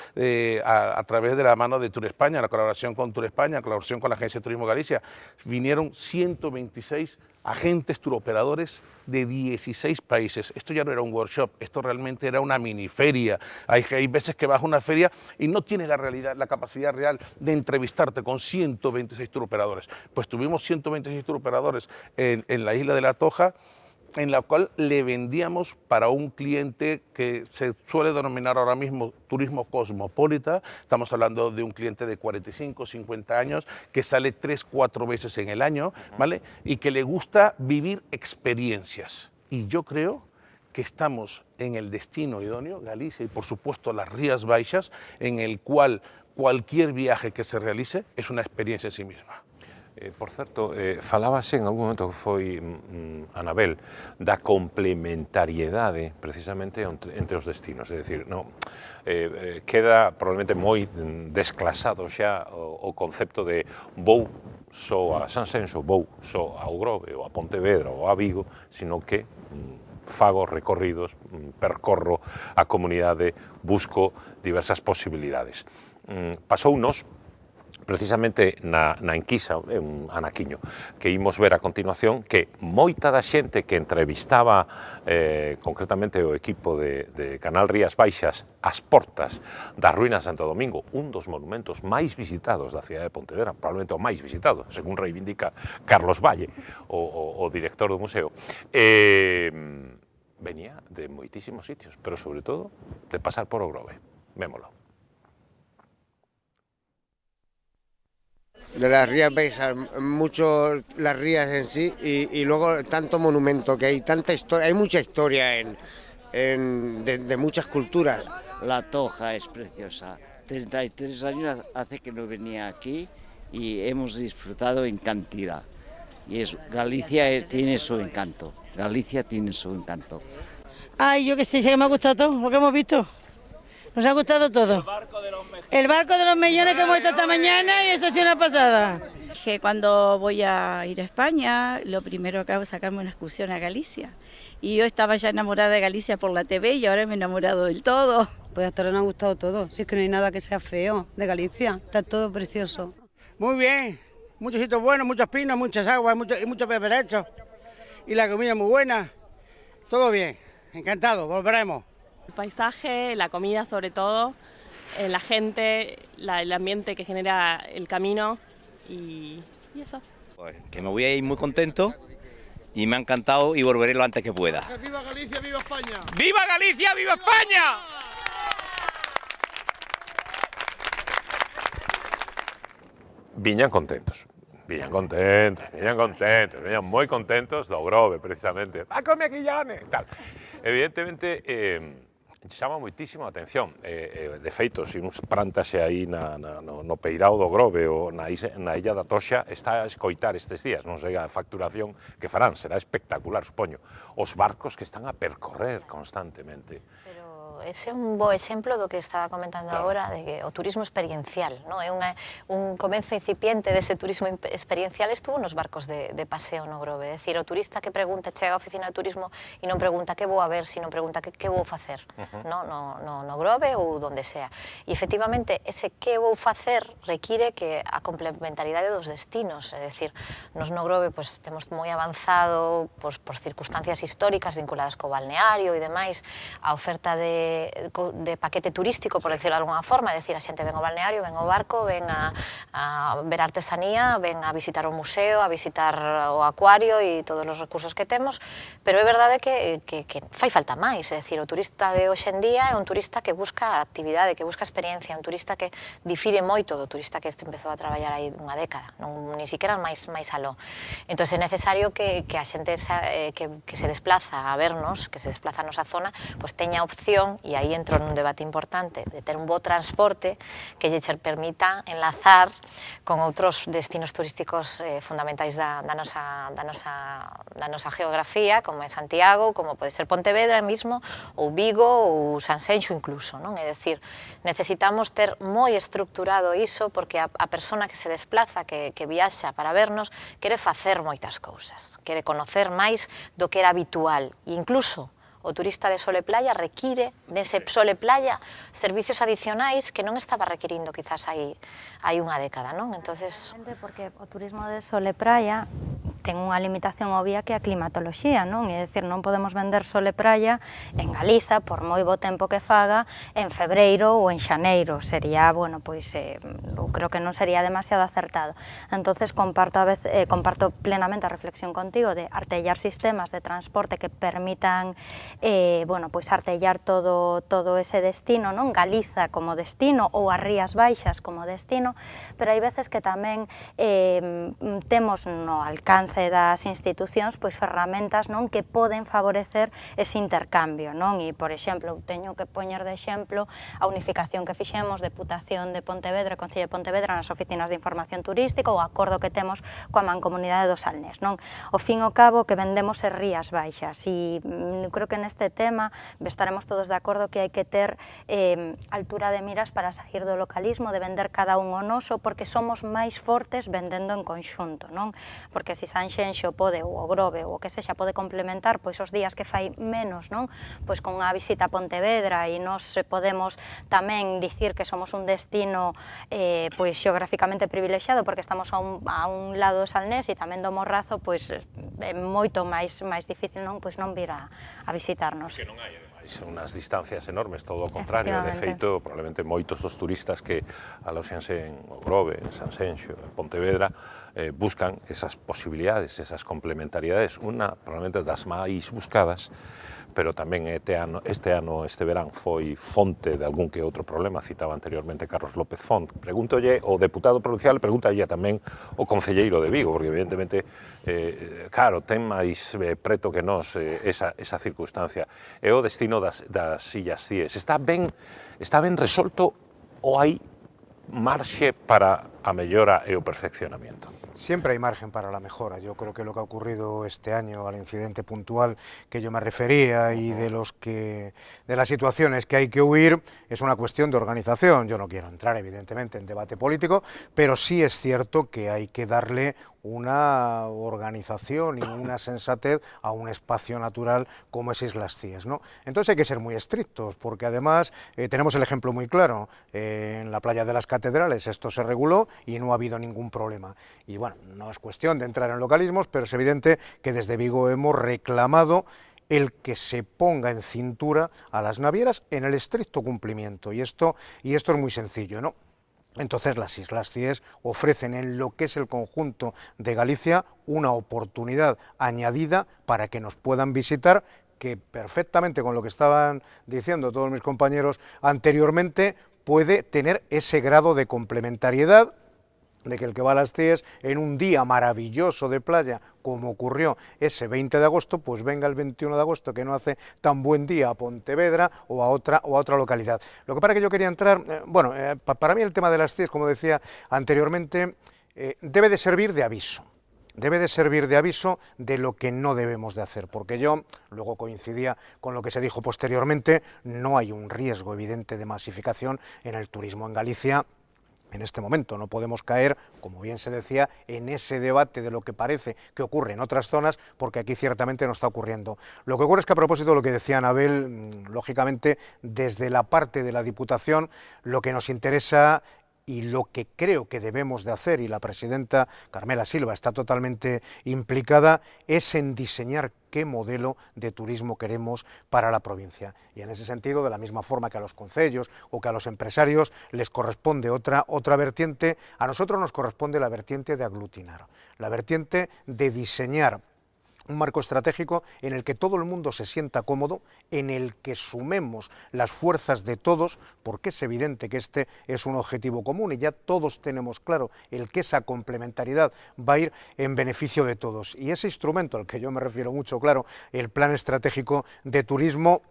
a través de la mano de Tour España, la colaboración con Tour España, la colaboración con la Agencia de Turismo Galicia, vinieron 126 agentes turoperadores de 16 países. Esto ya no era un workshop, esto realmente era una mini feria. Hay veces que vas a una feria y no tienes la capacidad real de entrevistarte con 126 turoperadores. Pues tuvimos 126 turoperadores en la isla de La Toja, en la cual le vendíamos para un cliente que se suele denominar ahora mismo turismo cosmopolita. Estamos hablando de un cliente de 45, 50 años que sale 3, 4 veces en el año, ¿vale? Y que le gusta vivir experiencias. Y yo creo que estamos en el destino idóneo, Galicia y por supuesto las Rías Baixas, en el cual cualquier viaje que se realice es una experiencia en sí misma. Por certo, falábase en algún momento que foi Anabel da complementariedade precisamente entre os destinos, é dicir, non, queda probablemente moi desclasado xa o concepto de vou só a Sanxenxo, vou só ao Grove ou a Pontevedra ou a Vigo, sino que fago recorridos, percorro a comunidade, busco diversas posibilidades. Pasounos precisamente na enquisa, é un anaquiño, que imos ver a continuación, que moita da xente que entrevistaba concretamente o equipo de Canal Rías Baixas as portas das ruínas de Santo Domingo, un dos monumentos máis visitados da cidade de Pontevedra, probablemente o máis visitado, según reivindica Carlos Valle, o director do museo, venía de moitísimos sitios, pero sobre todo de pasar por o Grove. Vémolo. De las Rías Baixas, mucho las rías en sí y luego tanto monumento que hay, tanta historia, hay mucha historia de muchas culturas. La Toja es preciosa, 33 años hace que no venía aquí y hemos disfrutado en cantidad. Y Galicia tiene su encanto, Galicia tiene su encanto. Ay, yo qué sé, que me ha gustado todo lo que hemos visto. Nos ha gustado todo. El barco de los millones que hemos visto esta mañana y eso ha sido una pasada. Que cuando voy a ir a España, lo primero que hago es sacarme una excursión a Galicia. Y yo estaba ya enamorada de Galicia por la TV y ahora me he enamorado del todo. Pues hasta ahora nos ha gustado todo. Si es que no hay nada que sea feo de Galicia, está todo precioso. Muy bien, muchos sitios buenos, muchas pinas, muchas aguas y muchos peperechos. Y la comida muy buena, todo bien, encantado, volveremos. El paisaje, la comida sobre todo, la gente, el ambiente que genera el camino y eso. Pues que me voy a ir muy contento y me ha encantado y volveré lo antes que pueda. ¡Viva Galicia, viva España! ¡Viva Galicia, viva España! Viñan contentos, viñan moi contentos do Grove, precisamente. ¡Ah, come aquí, Jane! Tal. Evidentemente, chama moitísimo a atención. De feito, se uns prantase aí no peirao do Grove ou na illa da Toxa, está a escoitar estes días, non sei a facturación que farán, será espectacular, supoño. Os barcos que están a percorrer constantemente. Ese é un bo exemplo do que estaba comentando agora, de que o turismo experiencial, non? É un comenzo incipiente dese turismo experiencial estuvo nos barcos de paseo no Grove, é dicir, o turista que pregunta, chega á oficina de turismo e non pregunta que vou a ver, sino pregunta que vou facer, no Grove ou donde sea. E efectivamente, ese que vou facer require que a complementaridade dos destinos, é dicir, nos no Grove temos moi avanzado por circunstancias históricas vinculadas co balneario e demais, a oferta de paquete turístico, por decirlo de alguna forma, é dicir, a xente ven ao balneario, ven ao barco, ven a ver artesanía, ven a visitar o museo, a visitar o acuario e todos os recursos que temos, pero é verdade que fai falta máis, é dicir, o turista de hoxe en día é un turista que busca actividade, que busca experiencia, un turista que difire moito do turista que empezou a traballar aí unha década, ni siquiera máis aló. Entón é necesario que a xente que se desplaza a vernos, que se desplaza a nosa zona, teña opción decisión, e aí entro nun debate importante, de ter un bo transporte que lle permita enlazar con outros destinos turísticos fundamentais da nosa geografía, como é Santiago, como pode ser Pontevedra mismo, ou Vigo, ou Sanxenxo incluso, non? É dicir, necesitamos ter moi estructurado iso, porque a persona que se desplaza, que viaxa para vernos, quere facer moitas cousas, quere conocer máis do que era habitual, e incluso o turista de sol e playa require dese sol e playa servicios adicionais que non estaba requirindo quizás hai unha década, non? Entonces, porque o turismo de sol e praia ten unha limitación obvia que a climatoloxía, non? É dicir, non podemos vender sol e praia en Galiza, por moi bo tempo que faga, en febreiro ou en xaneiro. Sería, bueno, pois, creo que non sería demasiado acertado. Entonces, comparto plenamente a reflexión contigo de artellar sistemas de transporte que permitan, bueno, pois artellar todo ese destino, non? Galiza como destino ou as Rías Baixas como destino, pero hai veces que tamén temos no alcance das institucións pois ferramentas, non, que poden favorecer ese intercambio, non? E, por exemplo, teño que poñer de exemplo a unificación que fixemos Deputación de Pontevedra e Concello de Pontevedra nas oficinas de información turística, o acordo que temos coa Mancomunidade do Salnés, non? Ao fin e ao cabo que vendemos as Rías Baixas, e creo que neste tema estaremos todos de acordo que hai que ter altura de miras para sair do localismo, de vender cada un o noso, porque somos máis fortes vendendo en conxunto, non? Porque se Sanxenxo pode, ou o Grove, ou o que sexa, pode complementar pois os días que fai menos, non? Pois con unha visita a Pontevedra, e nos podemos tamén dicir que somos un destino pois xeográficamente privilexiado porque estamos a un lado do Salnés e tamén do Morrazo, pois é moito máis difícil, non? Pois non vir a visitarnos. Que non hai, ademais, unhas distancias enormes, todo o contrario. De feito, probablemente moitos dos turistas que alóxense en Grove, en Sanxenxo, en Pontevedra, buscan esas posibilidades, esas complementariedades. Unha, probablemente, das máis buscadas, pero tamén este verán foi fonte de algún que outro problema. Citaba anteriormente Carlos López Font. Pregúntolle o deputado provincial, pregúntalle tamén o concelleiro de Vigo, porque evidentemente, claro, ten máis preto que nós esa circunstancia. É o destino das Illas Cíes. Está ben resolto ou hai marxe para a mellora e o perfeccionamiento? Siempre hay margen para la mejora. Yo creo que lo que ha ocurrido este año, al incidente puntual que yo me refería y de las situaciones que hay que huir, es una cuestión de organización. Yo no quiero entrar, evidentemente, en debate político, pero sí es cierto que hay que darle una organización y una sensatez a un espacio natural como es Islas Cíes, ¿no? Entonces hay que ser muy estrictos, porque además tenemos el ejemplo muy claro. En la playa de las Catedrales esto se reguló y no ha habido ningún problema. Y bueno, no es cuestión de entrar en localismos, pero es evidente que desde Vigo hemos reclamado el que se ponga en cintura a las navieras en el estricto cumplimiento. Y esto es muy sencillo, ¿no? Entonces las Islas Cíes ofrecen en lo que es el conjunto de Galicia una oportunidad añadida para que nos puedan visitar, que perfectamente, con lo que estaban diciendo todos mis compañeros anteriormente, puede tener ese grado de complementariedad, de que el que va a las Cíes en un día maravilloso de playa, como ocurrió ese 20 de agosto, pues venga el 21 de agosto, que no hace tan buen día, a Pontevedra o a otra localidad. Lo que pasa es que yo quería entrar, para mí el tema de las Cíes, como decía anteriormente, debe de servir de aviso. Debe de servir de aviso de lo que no debemos de hacer, porque yo, luego coincidía con lo que se dijo posteriormente, no hay un riesgo evidente de masificación en el turismo en Galicia. En este momento no podemos caer, como bien se decía, en ese debate de lo que parece que ocurre en otras zonas, porque aquí ciertamente no está ocurriendo. Lo que ocurre es que, a propósito de lo que decía Anabel, lógicamente desde la parte de la Diputación lo que nos interesa y lo que creo que debemos de hacer, y la presidenta Carmela Silva está totalmente implicada, es en diseñar qué modelo de turismo queremos para la provincia. Y en ese sentido, de la misma forma que a los concellos o que a los empresarios les corresponde otra vertiente, a nosotros nos corresponde la vertiente de aglutinar, la vertiente de diseñar un marco estratégico en el que todo el mundo se sienta cómodo, en el que sumemos las fuerzas de todos, porque es evidente que este es un objetivo común y ya todos tenemos claro el que esa complementariedad va a ir en beneficio de todos. Y ese instrumento al que yo me refiero mucho, claro, el Plan Estratégico de Turismo,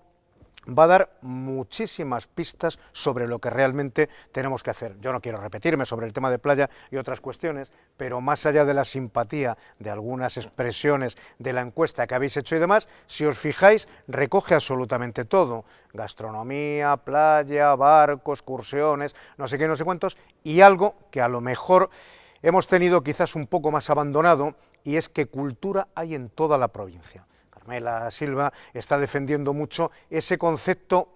va a dar muchísimas pistas sobre lo que realmente tenemos que hacer. Yo no quiero repetirme sobre el tema de playa y otras cuestiones, pero más allá de la simpatía de algunas expresiones de la encuesta que habéis hecho y demás, si os fijáis, recoge absolutamente todo: gastronomía, playa, barcos, excursiones, no sé qué, no sé cuántos, y algo que a lo mejor hemos tenido quizás un poco más abandonado, y es que cultura hay en toda la provincia. Carmela Silva está defendiendo mucho ese concepto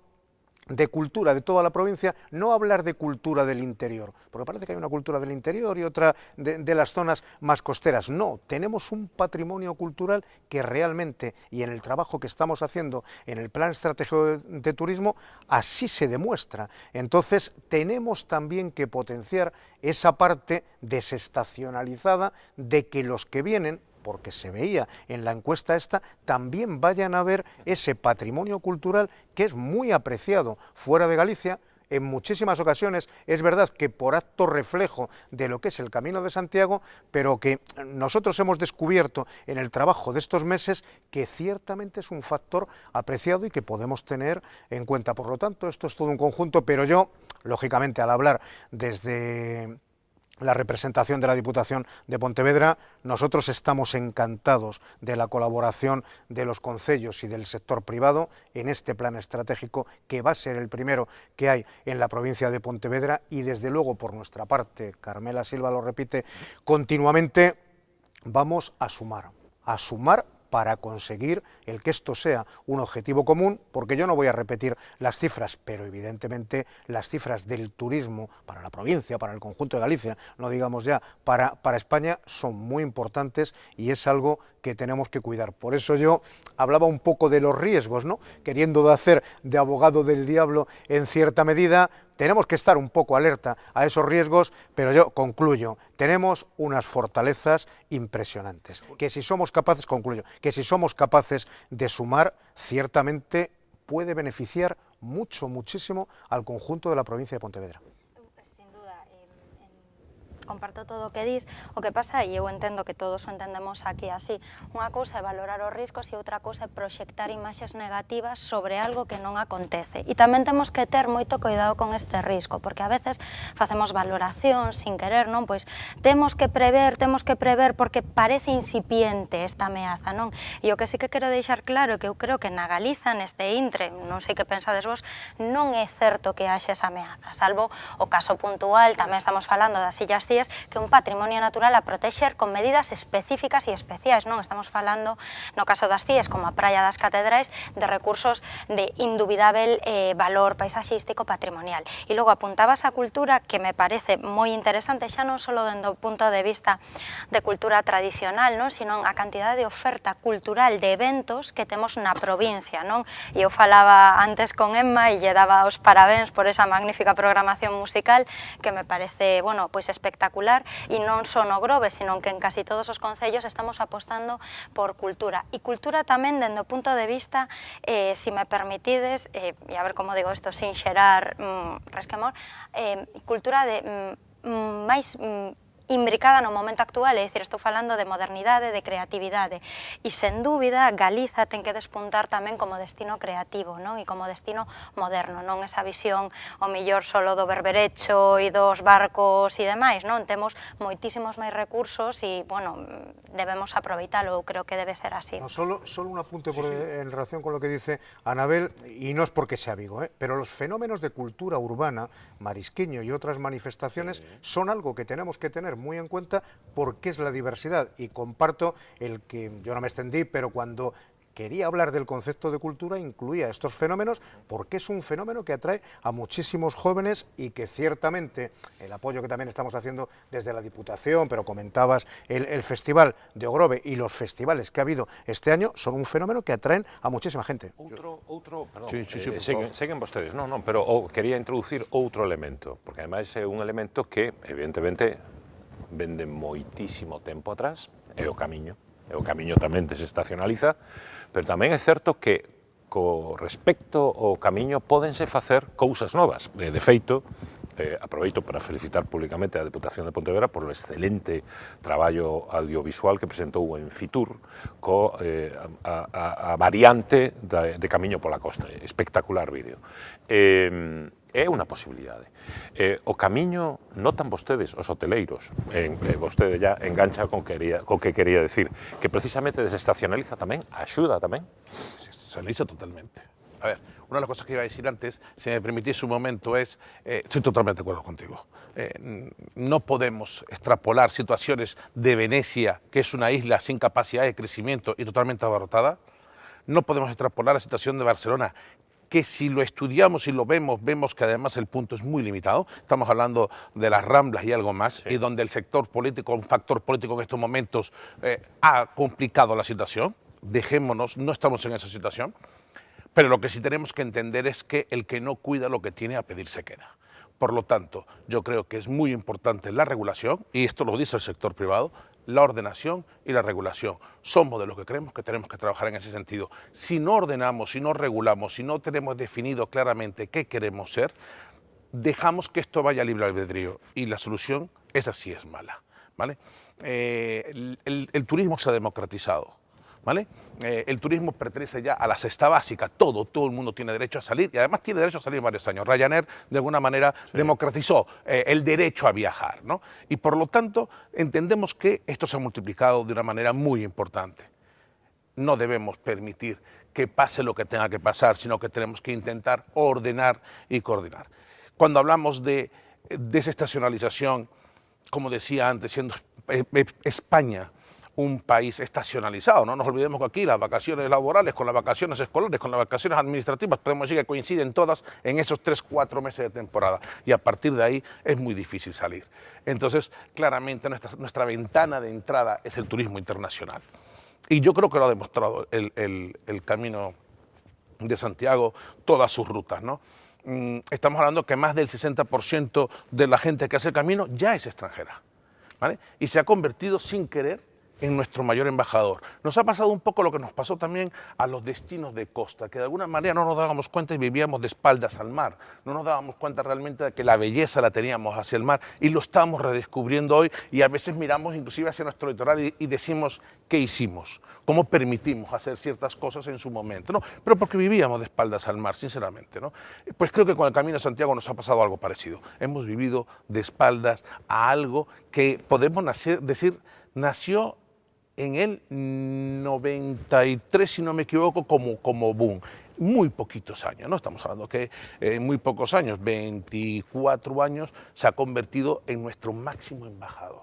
de cultura de toda la provincia, no hablar de cultura del interior, porque parece que hay una cultura del interior y otra de las zonas más costeras. No, tenemos un patrimonio cultural que realmente, y en el trabajo que estamos haciendo en el Plan Estratégico de Turismo, así se demuestra. Entonces, tenemos también que potenciar esa parte desestacionalizada de que los que vienen, porque se veía en la encuesta esta, también vayan a ver ese patrimonio cultural que es muy apreciado fuera de Galicia. En muchísimas ocasiones es verdad que por acto reflejo de lo que es el Camino de Santiago, pero que nosotros hemos descubierto en el trabajo de estos meses que ciertamente es un factor apreciado y que podemos tener en cuenta. Por lo tanto, esto es todo un conjunto, pero yo, lógicamente, al hablar desde la representación de la Diputación de Pontevedra, nosotros estamos encantados de la colaboración de los concellos y del sector privado en este plan estratégico, que va a ser el primero que hay en la provincia de Pontevedra, y desde luego por nuestra parte, Carmela Silva lo repite continuamente, vamos a sumar para conseguir el que esto sea un objetivo común, porque yo no voy a repetir las cifras, pero evidentemente las cifras del turismo para la provincia, para el conjunto de Galicia, no digamos ya para España, son muy importantes y es algo que tenemos que cuidar. Por eso yo hablaba un poco de los riesgos, ¿no? Queriendo hacer de abogado del diablo en cierta medida. Tenemos que estar un poco alerta a esos riesgos, pero yo concluyo, tenemos unas fortalezas impresionantes, que si somos capaces, que si somos capaces de sumar, ciertamente puede beneficiar muchísimo al conjunto de la provincia de Pontevedra. Comparto todo o que dis, o que pasa, e eu entendo que todos o entendemos aquí así, unha cousa é valorar os riscos e outra cousa é proxectar imaxes negativas sobre algo que non acontece. E tamén temos que ter moito cuidado con este risco, porque a veces facemos valoración sin querer, non? Pois temos que prever porque parece incipiente esta ameaza, non? E o que sí que quero deixar claro é que eu creo que na Galiza, neste intre, non sei que pensades vos, non é certo que haxe esa ameaza, salvo o caso puntual, tamén estamos falando das Illas Cíes, que un patrimonio natural a protexer con medidas específicas e especiais, non? Estamos falando, no caso das Cíes, como a Praia das Catedrais, de recursos de indubidável valor paisaxístico patrimonial. E logo apuntabas a cultura, que me parece moi interesante, xa non só dende o punto de vista de cultura tradicional, non? Sino a cantidade de oferta cultural de eventos que temos na provincia, non? E eu falaba antes con Emma e lle daba os parabéns por esa magnífica programación musical que me parece, bueno, pois espectacular, e non só no Grove, sino que en casi todos os concellos estamos apostando por cultura. E cultura tamén dende o punto de vista, se me permitides, e a ver como digo isto sin xerar resquemor, cultura de máis imbricada no momento actual, é dicir, estou falando de modernidade, de creatividade, e sen dúbida Galiza ten que despuntar tamén como destino creativo, non? E como destino moderno, non esa visión o mellor solo do berberecho e dos barcos e demais, non? Temos moitísimos máis recursos e, bueno, debemos aproveitalo, eu creo que debe ser así. No, solo un apunte en relación con lo que dice Anabel, y no es porque sea Vigo, pero los fenómenos de cultura urbana, Marisquiño y otras manifestaciones, son algo que tenemos que tener muy en cuenta porque es la diversidad, y comparto el que yo no me extendí, pero cuando quería hablar del concepto de cultura incluía estos fenómenos porque es un fenómeno que atrae a muchísimos jóvenes y que ciertamente el apoyo que también estamos haciendo desde la Diputación, pero comentabas el Festival de Ogrove y los festivales que ha habido este año son un fenómeno que atraen a muchísima gente. Seguen vostedes, pero quería introducir outro elemento, porque ademais é un elemento que evidentemente vende moitísimo tempo atrás, é o camiño tamén desestacionaliza, pero tamén é certo que co respecto ao camiño pódense facer cousas novas. De feito, aproveito para felicitar públicamente a Deputación de Pontevedra por o excelente traballo audiovisual que presentou en Fitur a variante de Camiño pola Costa, espectacular vídeo. É unha posibilidade. O camiño notan vostedes, os hoteleiros, vostede ya engancha con que quería decir, que precisamente desestacionaliza tamén, axuda tamén? Desestacionaliza totalmente. A ver, una de las cosas que iba a decir antes, si me permitís un momento, estoy totalmente de acuerdo contigo. No podemos extrapolar situaciones de Venecia, que es una isla sin capacidad de crecimiento y totalmente abarrotada. No podemos extrapolar la situación de Barcelona, que si lo estudiamos y lo vemos, vemos que además el punto es muy limitado. Estamos hablando de las Ramblas y algo más, y donde el sector político, un factor político en estos momentos, ha complicado la situación. Dejémonos, no estamos en esa situación. Pero lo que sí tenemos que entender es que el que no cuida lo que tiene, a pedir se queda. Por lo tanto, yo creo que es muy importante la regulación, y esto lo dice el sector privado, la ordenación y la regulación. Somos de los que creemos que tenemos que trabajar en ese sentido. Si no ordenamos, si no regulamos, si no tenemos definido claramente qué queremos ser, dejamos que esto vaya a libre albedrío, y la solución, esa sí es mala, ¿vale? El turismo se ha democratizado, ¿vale? El turismo pertenece ya a la cesta básica, todo el mundo tiene derecho a salir, y además tiene derecho a salir varios años. Ryanair, de alguna manera, democratizó el derecho a viajar, ¿no? Y por lo tanto, entendemos que esto se ha multiplicado de una manera muy importante. No debemos permitir que pase lo que tenga que pasar, sino que tenemos que intentar ordenar y coordinar. Cuando hablamos de desestacionalización, como decía antes, siendo España un país estacionalizado, no nos olvidemos que aquí las vacaciones laborales con las vacaciones escolares, con las vacaciones administrativas, podemos decir que coinciden todas en esos 3-4 meses de temporada, y a partir de ahí es muy difícil salir. Entonces, claramente nuestra ventana de entrada es el turismo internacional. Y yo creo que lo ha demostrado el Camino de Santiago, todas sus rutas, ¿no? Estamos hablando que más del 60% de la gente que hace el camino ya es extranjera, ¿vale? Y se ha convertido sin querer en nuestro mayor embajador. Nos ha pasado un poco lo que nos pasó también a los destinos de costa, que de alguna manera no nos dábamos cuenta y vivíamos de espaldas al mar. No nos dábamos cuenta realmente de que la belleza la teníamos hacia el mar, y lo estamos redescubriendo hoy, y a veces miramos inclusive hacia nuestro litoral y decimos, ¿qué hicimos? ¿Cómo permitimos hacer ciertas cosas en su momento? ¿No? Pero porque vivíamos de espaldas al mar, sinceramente, ¿no? Pues creo que con el Camino de Santiago nos ha pasado algo parecido. Hemos vivido de espaldas a algo que podemos decir nació en el 93, si no me equivoco, como boom. Muy poquitos años, ¿no? Estamos hablando que en muy pocos años, 24 años, se ha convertido en nuestro máximo embajador.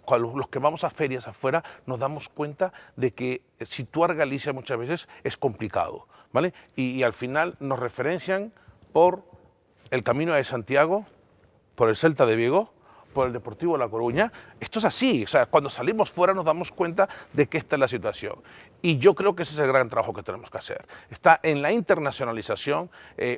Los que vamos a ferias afuera nos damos cuenta de que situar Galicia muchas veces es complicado, ¿vale? Y al final nos referencian por el Camino de Santiago, por el Celta de Vigo, por el Deportivo La Coruña. Esto es así, o sea, cuando salimos fuera nos damos cuenta de que esta es la situación. Y yo creo que ese es el gran trabajo que tenemos que hacer. Está en la internacionalización,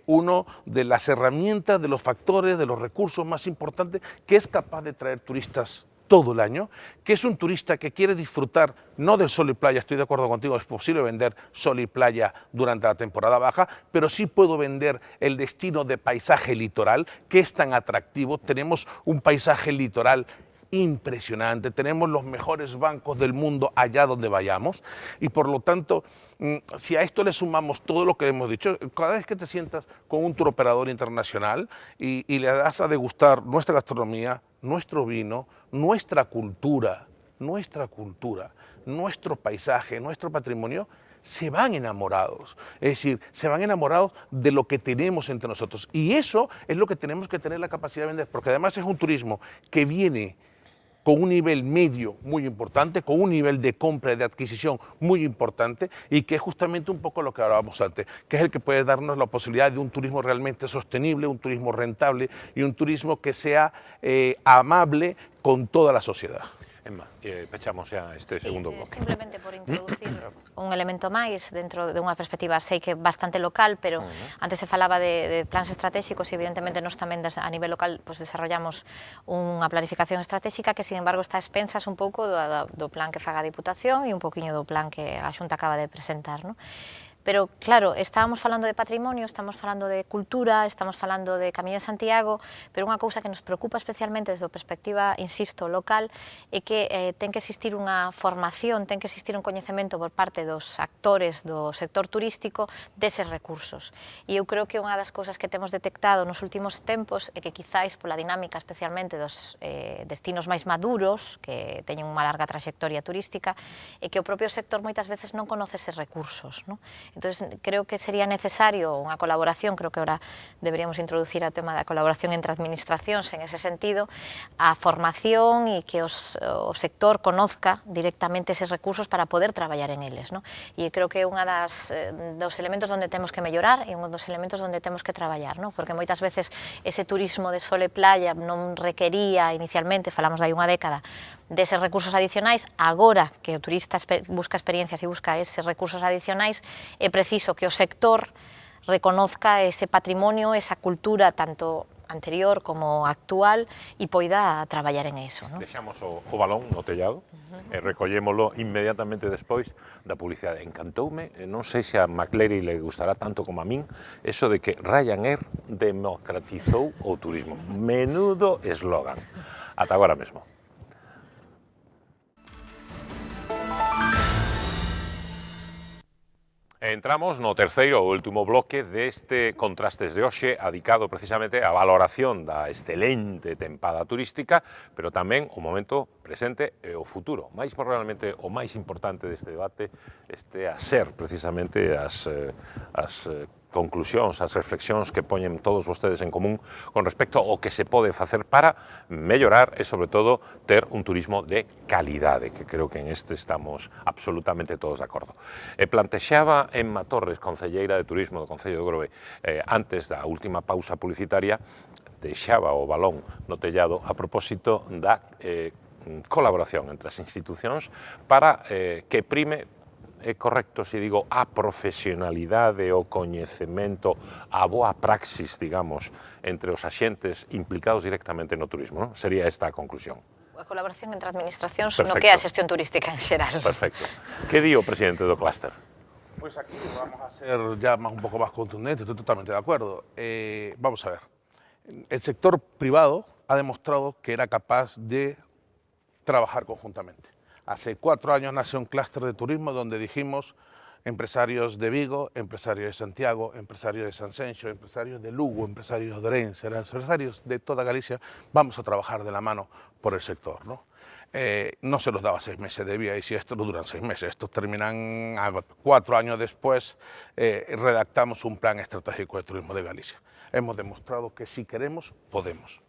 uno de las herramientas, de los factores, de los recursos más importantes, que es capaz de traer turistas todo el año, que es un turista que quiere disfrutar no del sol y playa. Estoy de acuerdo contigo, es posible vender sol y playa durante la temporada baja, pero sí puedo vender el destino de paisaje litoral, que es tan atractivo. Tenemos un paisaje litoral impresionante, tenemos los mejores bancos del mundo allá donde vayamos, y por lo tanto, si a esto le sumamos todo lo que hemos dicho, cada vez que te sientas con un turoperador internacional y le das a degustar nuestra gastronomía, nuestro vino, nuestra cultura, nuestro paisaje, nuestro patrimonio, se van enamorados. Es decir, se van enamorados de lo que tenemos entre nosotros. Y eso es lo que tenemos que tener la capacidad de vender, porque además es un turismo que viene con un nivel medio muy importante, con un nivel de compra y de adquisición muy importante, y que es justamente un poco lo que hablábamos antes, que es el que puede darnos la posibilidad de un turismo realmente sostenible, un turismo rentable y un turismo que sea amable con toda la sociedad. Emma, pechamos xa este segundo bloque. Simplemente por introducir un elemento máis dentro de unha perspectiva, sei que bastante local, pero antes se falaba de plans estratégicos e evidentemente nós tamén a nivel local pues, desarrollamos unha planificación estratégica que, sin embargo, está a expensas un pouco do plan que faga a Diputación e un poquinho do plan que a Xunta acaba de presentar, ¿no? pero claro, estábamos falando de patrimonio, estamos falando de cultura, estamos falando de Camiño de Santiago, pero unha cousa que nos preocupa especialmente desde a perspectiva, insisto, local, é que ten que existir unha formación, ten que existir un coñecemento por parte dos actores do sector turístico deses recursos. E eu creo que unha das cousas que temos detectado nos últimos tempos é que quizáis pola dinámica especialmente dos destinos máis maduros, que teñen unha larga traxectoria turística, é que o propio sector moitas veces non conoce eses recursos, non? Entón, creo que sería necesario unha colaboración, creo que ahora deberíamos introducir o tema da colaboración entre administracións en ese sentido, a formación e que o sector conozca directamente eses recursos para poder traballar en eles, non? E creo que é unha dos elementos onde temos que mellorar e un dos elementos onde temos que traballar, non? Porque moitas veces ese turismo de sol e playa non requería inicialmente, falamos de hai unha década, deses recursos adicionais. Agora que o turista busca experiencias e busca eses recursos adicionais, é preciso que o sector reconozca ese patrimonio, esa cultura tanto anterior como actual e poida traballar en eso, non? Deixamos o balón no tellado e recollémolo inmediatamente despois da publicidade. Encantoume, non sei se a Maclery le gustará tanto como a min, eso de que Ryanair democratizou o turismo. Menudo eslogan. Ata agora mesmo. Entramos no terceiro ou último bloque deste Contrastes de hoxe, adicado precisamente á valoración da excelente tempada turística, pero tamén o momento presente e o futuro. Mais probablemente o máis importante deste debate este a ser precisamente as conclusións, as reflexións que poñen todos vostedes en común con respecto ao que se pode facer para mellorar e, sobre todo, ter un turismo de calidade, que creo que en este estamos absolutamente todos de acordo. E plantexaba Emma Torres, concelleira de Turismo do Concello de Grove, antes da última pausa publicitaria, deixaba o balón no tellado a propósito da colaboración entre as institucións para que prime, é correcto se digo, a profesionalidade, o coñecemento, a boa praxis, digamos, entre os axentes implicados directamente no turismo, non? Sería esta a conclusión. A colaboración entre administracións no que é a xestión turística en xeral. Perfecto. Que di o presidente do clúster? Pues aquí vamos a ser ya un poco más contundentes, estoy totalmente de acuerdo. Vamos a ver, el sector privado ha demostrado que era capaz de trabajar conjuntamente. Hace 4 años nació un clúster de turismo donde dijimos empresarios de Vigo, empresarios de Santiago, empresarios de Sanxenxo, empresarios de Lugo, empresarios de Orense, empresarios de toda Galicia, vamos a trabajar de la mano por el sector, ¿no? No se los daba 6 meses de vía y si esto no duran 6 meses, estos terminan 4 años después, redactamos un plan estratégico de turismo de Galicia. Hemos demostrado que si queremos, podemos.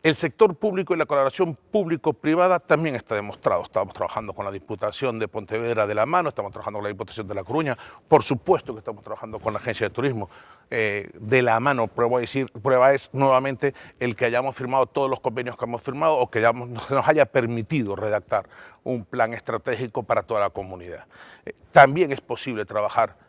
El sector público y la colaboración público-privada también está demostrado. Estamos trabajando con la Diputación de Pontevedra de la mano, estamos trabajando con la Diputación de La Coruña, por supuesto que estamos trabajando con la Agencia de Turismo de la mano. Prueba es nuevamente el que hayamos firmado todos los convenios que hemos firmado o que nos haya permitido redactar un plan estratégico para toda la comunidad. También es posible trabajar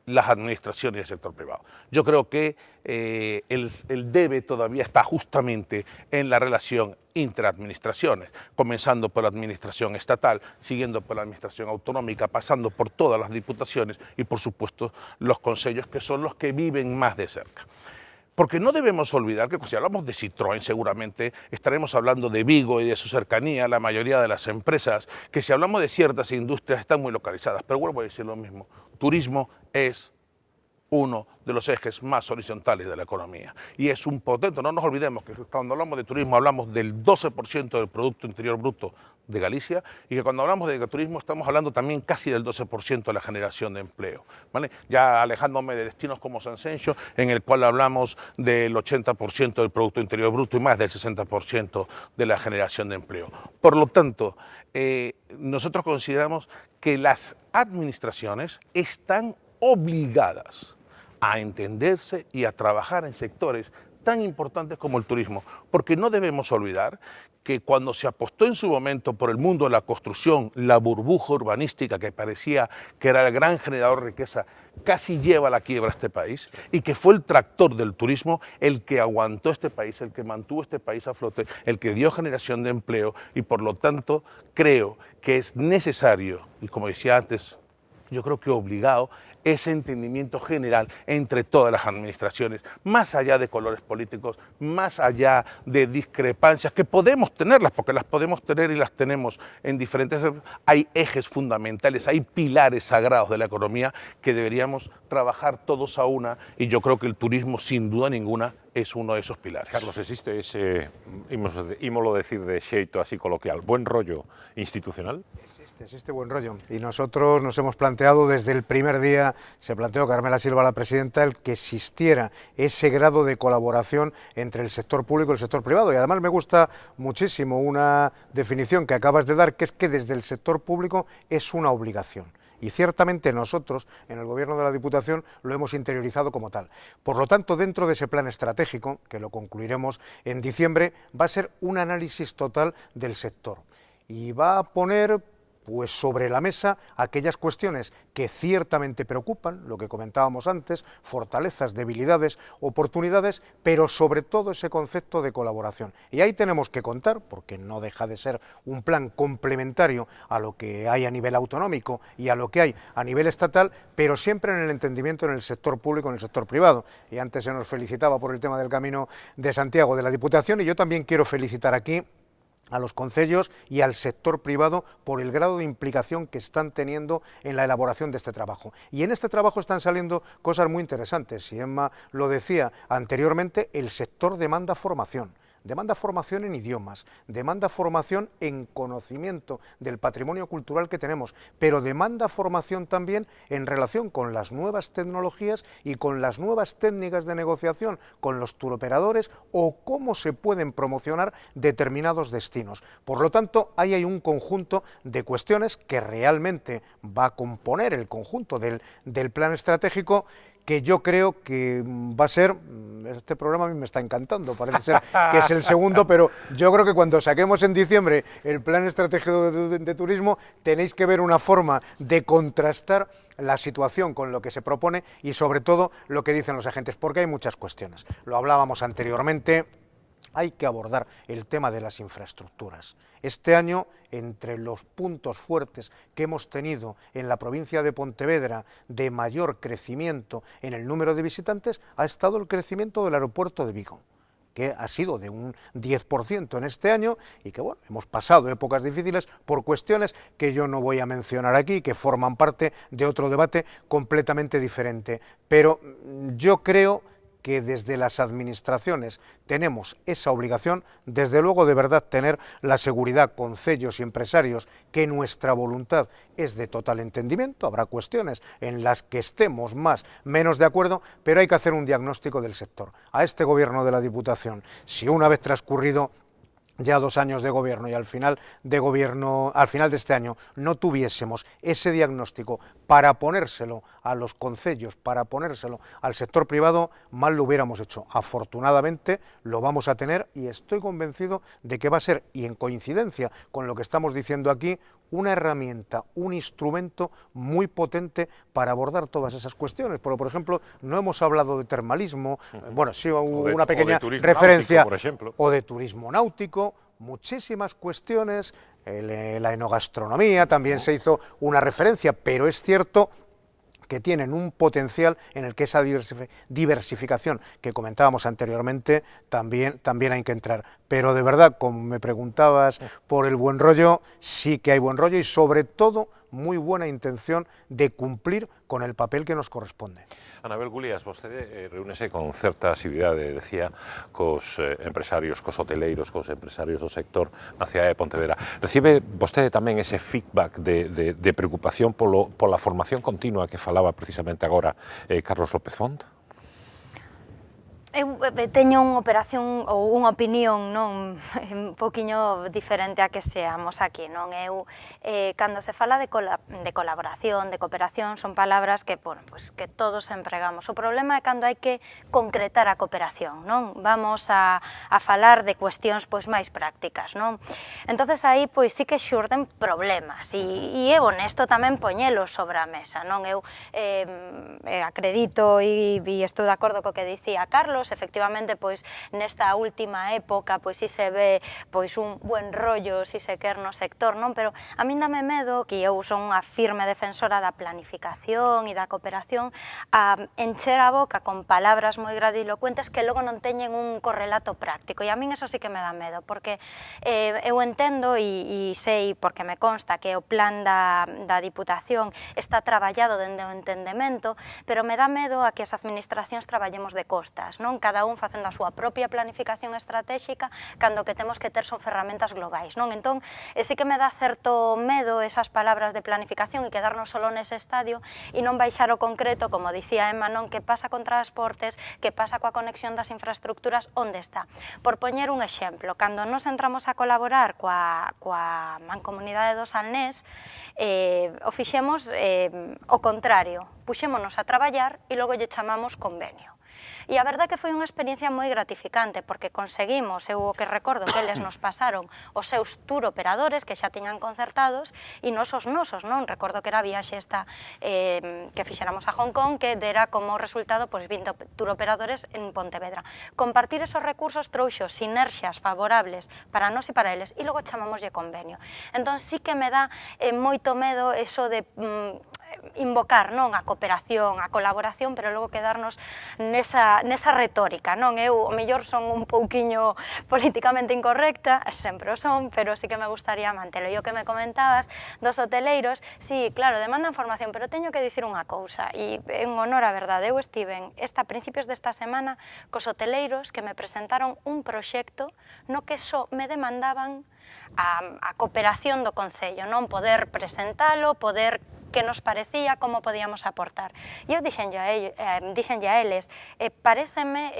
las administraciones y el sector privado. Yo creo que el debe todavía está justamente en la relación interadministraciones, comenzando por la administración estatal, siguiendo por la administración autonómica, pasando por todas las diputaciones y por supuesto los concellos, que son los que viven más de cerca. Porque no debemos olvidar que si hablamos de Citroën seguramente estaremos hablando de Vigo y de su cercanía, la mayoría de las empresas, que si hablamos de ciertas industrias están muy localizadas, pero vuelvo a decir lo mismo, turismo es uno de los ejes más horizontales de la economía y es un potente, no nos olvidemos que cuando hablamos de turismo hablamos del 12% del Producto Interior Bruto de Galicia y que cuando hablamos de turismo estamos hablando también casi del 12% de la generación de empleo, ¿vale? Ya alejándome de destinos como Sanxenxo, en el cual hablamos del 80% del Producto Interior Bruto y más del 60% de la generación de empleo. Por lo tanto, nosotros consideramos que las administraciones están obligadas a entenderse y a trabajar en sectores tan importantes como el turismo, porque no debemos olvidar que cuando se apostó en su momento por el mundo de la construcción, la burbuja urbanística que parecía que era el gran generador de riqueza, casi lleva a la quiebra a este país, y que fue el tractor del turismo el que aguantó este país, el que mantuvo este país a flote, el que dio generación de empleo, y por lo tanto creo que es necesario, y como decía antes yo creo que obligado ese entendimiento general entre todas las administraciones, más allá de colores políticos, más allá de discrepancias, que podemos tenerlas, porque las podemos tener y las tenemos en diferentes... Hay ejes fundamentales, hay pilares sagrados de la economía que deberíamos trabajar todos a una, y yo creo que el turismo, sin duda ninguna, es uno de esos pilares. Carlos, existe ese, ímolo decir de xeito así coloquial, buen rollo institucional? Existe buen rollo, y nosotros nos hemos planteado desde el primer día, se planteó Carmela Silva, la presidenta, el que existiera ese grado de colaboración entre el sector público y el sector privado, y además me gusta muchísimo una definición que acabas de dar, que es que desde el sector público es una obligación. Y ciertamente nosotros, en el Gobierno de la Diputación, lo hemos interiorizado como tal. Por lo tanto, dentro de ese plan estratégico, que lo concluiremos en diciembre, va a ser un análisis total del sector. Y va a poner pues sobre la mesa aquellas cuestiones que ciertamente preocupan, lo que comentábamos antes, fortalezas, debilidades, oportunidades, pero sobre todo ese concepto de colaboración. Y ahí tenemos que contar, porque no deja de ser un plan complementario a lo que hay a nivel autonómico y a lo que hay a nivel estatal, pero siempre en el entendimiento en el sector público, en el sector privado. Y antes se nos felicitaba por el tema del Camino de Santiago de la Diputación, y yo también quiero felicitar aquí a los concellos y al sector privado por el grado de implicación que están teniendo en la elaboración de este trabajo. Y en este trabajo están saliendo cosas muy interesantes. Y Emma lo decía anteriormente, el sector demanda formación. Demanda formación en idiomas, demanda formación en conocimiento del patrimonio cultural que tenemos, pero demanda formación también en relación con las nuevas tecnologías y con las nuevas técnicas de negociación con los turoperadores o cómo se pueden promocionar determinados destinos. Por lo tanto, ahí hay un conjunto de cuestiones que realmente va a componer el conjunto del plan estratégico, que yo creo que va a ser, este programa a mí me está encantando, parece ser que es el segundo, pero yo creo que cuando saquemos en diciembre el plan estratégico de turismo, tenéis que ver una forma de contrastar la situación con lo que se propone y sobre todo lo que dicen los agentes, porque hay muchas cuestiones. Lo hablábamos anteriormente. Hay que abordar el tema de las infraestructuras. Este año, entre los puntos fuertes que hemos tenido en la provincia de Pontevedra de mayor crecimiento en el número de visitantes, ha estado el crecimiento del aeropuerto de Vigo, que ha sido de un 10% en este año y que, bueno, hemos pasado épocas difíciles por cuestiones que yo no voy a mencionar aquí, que forman parte de otro debate completamente diferente. Pero yo creo que desde las administraciones tenemos esa obligación, desde luego de verdad tener la seguridad, concellos y empresarios, que nuestra voluntad es de total entendimiento. Habrá cuestiones en las que estemos más, menos de acuerdo, pero hay que hacer un diagnóstico del sector. A este Gobierno de la Diputación, si una vez transcurrido ya 2 años de gobierno y al final de este año no tuviésemos ese diagnóstico para ponérselo a los concellos, para ponérselo al sector privado, mal lo hubiéramos hecho. Afortunadamente lo vamos a tener y estoy convencido de que va a ser, y en coincidencia con lo que estamos diciendo aquí, una herramienta, un instrumento muy potente para abordar todas esas cuestiones. Pero, por ejemplo, no hemos hablado de termalismo, bueno, sí, una pequeña referencia, náutico, por ejemplo, o de turismo náutico, muchísimas cuestiones, la enogastronomía también se hizo una referencia, pero es cierto que tienen un potencial en el que esa diversificación que comentábamos anteriormente también hay que entrar. Pero de verdad, como me preguntabas por el buen rollo, sí que hay buen rollo y sobre todo muy buena intención de cumplir con el papel que nos corresponde. Anabel Gulías, vostede reúnese con certa asiduidade, decía, cos empresarios, cos hoteleiros, cos empresarios do sector na cidade de Pontevedra. Recibe vostede tamén ese feedback de preocupación pola formación continua que falaba precisamente agora Carlos López Font? Eu teño unha operación ou unha opinión non un poquinho diferente a que seamos aquí, non? Eu cando se fala de colaboración, de cooperación, son palabras que, bueno, pues, que todos empregamos. O problema é cando hai que concretar a cooperación, non? Vamos a falar de cuestións pois máis prácticas, non? Entonces aí pois sí que xurden problemas e é honesto tamén poñelos sobre a mesa, non? Eu acredito e estou de acordo co que dicía Carlos, solos, efectivamente, pois nesta última época, pois si se ve pois un buen rollo, si se quer, no sector, non? Pero a min dame medo, que eu son unha firme defensora da planificación e da cooperación, a encher a boca con palabras moi gradilocuentes que logo non teñen un correlato práctico, e a min eso sí que me dá medo, porque eu entendo e sei, porque me consta, que o plan da Diputación está traballado dende o entendemento, pero me dá medo a que as administracións traballemos de costas, non? Cada un facendo a súa propia planificación estratégica, cando que temos que ter son ferramentas globais, non? Entón, sí que me dá certo medo esas palabras de planificación e quedarnos solo nese estadio e non baixar o concreto, como dicía Emma, non? Que pasa con transportes, que pasa coa conexión das infraestructuras, onde está? Por poñer un exemplo, cando nos entramos a colaborar coa Mancomunidade do Salnés, o fixemos o contrario, puxémonos a traballar e logo lle chamamos convenio. E a verdade que foi unha experiencia moi gratificante, porque conseguimos, eu o que recordo que eles nos pasaron os seus tour operadores que xa tiñan concertados e nos os nosos, non? Recordo que era a viaxe esta que fixéramos a Hong Kong, que dera como resultado 20 tour operadores en Pontevedra. Compartir esos recursos trouxo sinerxias favorables para nós e para eles, e logo chamámoslle convenio. Entón sí que me dá moito medo eso de invocar, non, a cooperación, a colaboración, pero logo quedarnos nesa retórica, non? Eu, o mellor, son un pouquiño políticamente incorrecta, sempre o son, pero sí que me gustaría mantelo. E o que me comentabas dos hoteleiros, sí, claro, demandan formación, pero teño que dicir unha cousa, e en honor á verdade, eu estiven a principios desta semana cos hoteleiros que me presentaron un proxecto no que só me demandaban a cooperación do Concello, non? Poder presentalo, poder que nos parecía, como podíamos aportar. E eu dixenlle a eles, pareceme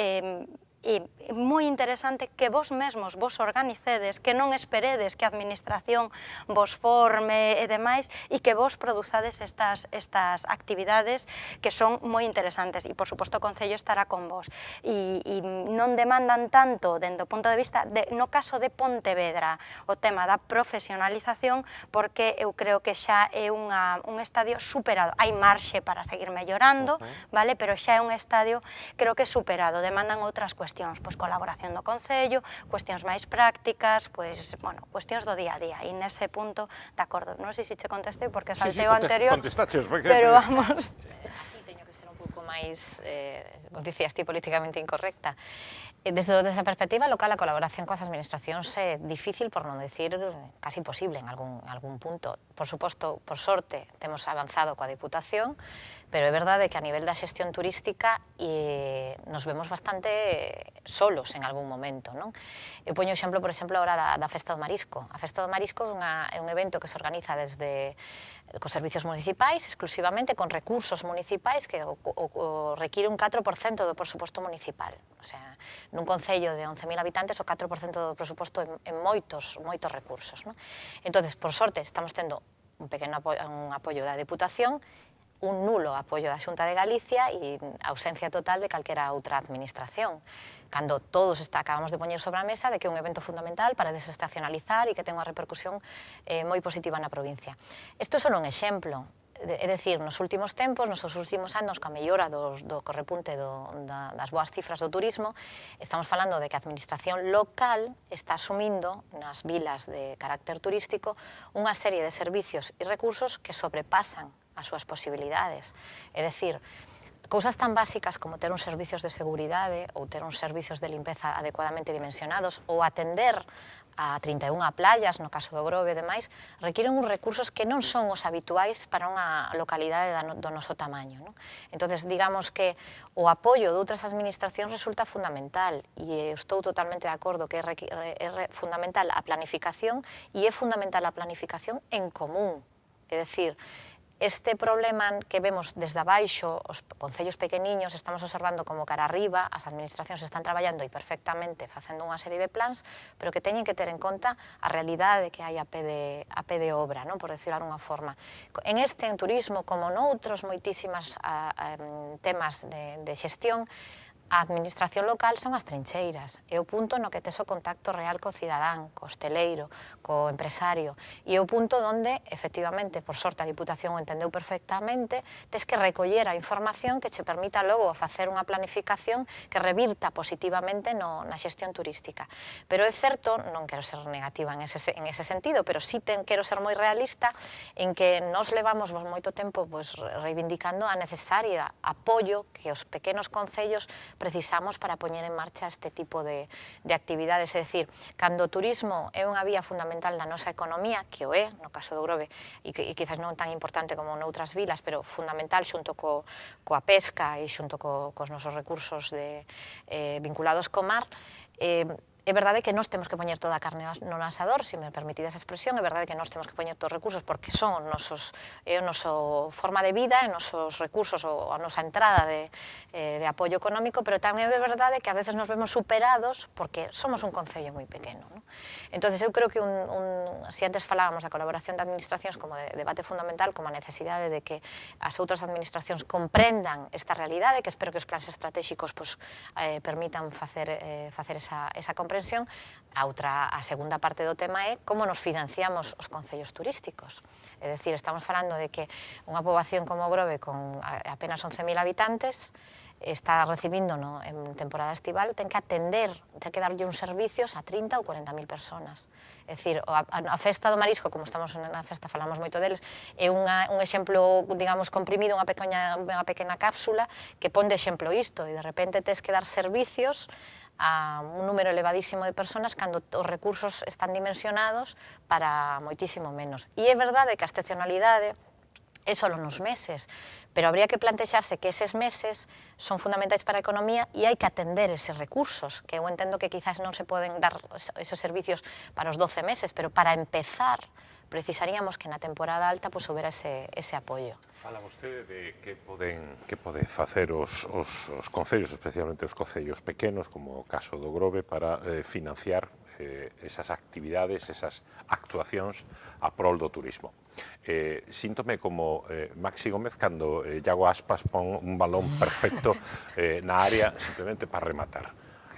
moi interesante que vos mesmos vos organicedes, que non esperedes que a administración vos forme e demais, e que vos produzades estas actividades que son moi interesantes, e por suposto o Concello estará con vos. E non demandan tanto, dende o punto de vista, no caso de Pontevedra, o tema da profesionalización, porque eu creo que xa é un estadio superado. Hai marxe para seguir mellorando, vale? Pero xa é un estadio, creo que superado. Demandan outras cuestións, pois colaboración do Concello, cuestións máis prácticas, pois, bueno, cuestións do día a día, e nese punto, de acordo. Non sei se che contestei, porque saltei o anterior, pero vamos. Aquí teño que ser un pouco máis, como dicías ti, políticamente incorrecta. Desde esa perspectiva local, a colaboración coas administracións é difícil, por non decir casi imposible en algún punto. Por suposto, por sorte, temos avanzado coa Diputación, pero é verdade que a nivel da xestión turística nos vemos bastante solos en algún momento, non? Eu poño exemplo, por exemplo, agora da Festa do Marisco. A Festa do Marisco é un evento que se organiza desde cos servicios municipais, exclusivamente con recursos municipais, que require un 4% do presuposto municipal. O sea, nun concello de 11.000 habitantes, o 4% do presuposto en moitos recursos, non? Entón, por sorte, estamos tendo un pequeno apoio da Diputación, un nulo apoio da Xunta de Galicia e ausencia total de calquera outra administración, cando todos acabamos de poñer sobre a mesa de que é un evento fundamental para desestacionalizar e que ten unha repercusión moi positiva na provincia. Isto é só un exemplo. É dicir, nos últimos tempos, nos últimos anos, coa mellora do repunte das boas cifras do turismo, estamos falando de que a administración local está asumindo nas vilas de carácter turístico unha serie de servicios e recursos que sobrepasan as súas posibilidades. É dicir, cousas tan básicas como ter uns servicios de seguridade ou ter uns servicios de limpeza adecuadamente dimensionados ou atender a 31 playas, no caso do Grove e demais, requiren uns recursos que non son os habituais para unha localidade do noso tamaño. Entón, digamos que o apoio de outras administracións resulta fundamental, e estou totalmente de acordo que é fundamental a planificación, e é fundamental a planificación en común. É dicir, este problema que vemos desde abaixo, os concellos pequeniños, estamos observando como cara arriba, as administracións están traballando e perfectamente facendo unha serie de plans, pero que teñen que ter en conta a realidade que hai a pé de obra, por decirlo de alguna forma. En turismo, como noutros moitísimas temas de xestión, A administración local son as trincheiras, é o punto no que tes o contacto real co cidadán, co hosteleiro, co empresario, e é o punto onde, efectivamente, por sorte a Diputación o entendeu perfectamente, tes que recoller a información que che permita logo facer unha planificación que revirta positivamente na xestión turística. Pero é certo, non quero ser negativa en ese sentido, pero sí quero ser moi realista en que nos levamos moito tempo reivindicando a necesaria apoio que os pequenos concellos precisamos para poñer en marcha este tipo de actividades. É dicir, cando o turismo é unha vía fundamental da nosa economía, que o é, no caso do Grove, e quizás non tan importante como noutras vilas, pero fundamental xunto coa pesca e xunto cos nosos recursos vinculados co mar, é verdade que nós temos que poñer toda a carne no asador, se me permitides esa expresión, é verdade que nós temos que poñer todos os recursos porque son é a nosa forma de vida, é nosos recursos, a nosa entrada de apoio económico, pero tamén é verdade que a veces nos vemos superados porque somos un concello moi pequeno. Entón, eu creo que se antes falábamos da colaboración de administracións como de debate fundamental, como a necesidade de que as outras administracións comprendan esta realidade, que espero que os plans estratégicos permitan facer esa comprensión. A segunda parte do tema é como nos financiamos os concellos turísticos. É dicir, estamos falando de que unha poboación como Grove con apenas 11.000 habitantes está recibindo en temporada estival, ten que atender, ten que darlle uns servicios a 30 ou 40.000 personas. É dicir, a festa do marisco, como estamos na festa, falamos moito deles, é un exemplo, digamos, comprimido, unha pequena cápsula que pon de exemplo isto, e de repente tes que dar servicios a un número elevadísimo de personas cando os recursos están dimensionados para moitísimo menos. E é verdade que a excepcionalidade é só nos meses, pero habría que plantexarse que eses meses son fundamentais para a economía e hai que atender eses recursos, que eu entendo que quizás non se poden dar esos servicios para os 12 meses, pero para empezar precisaríamos que na temporada alta houbera ese apoio. Fala vostede de que pode facer os concellos, especialmente os concellos pequenos, como o caso do Grove, para financiar esas actividades, esas actuacións a prol do turismo. Síntome como Maxi Gómez cando Iago Aspas pon un balón perfecto na área simplemente para rematar.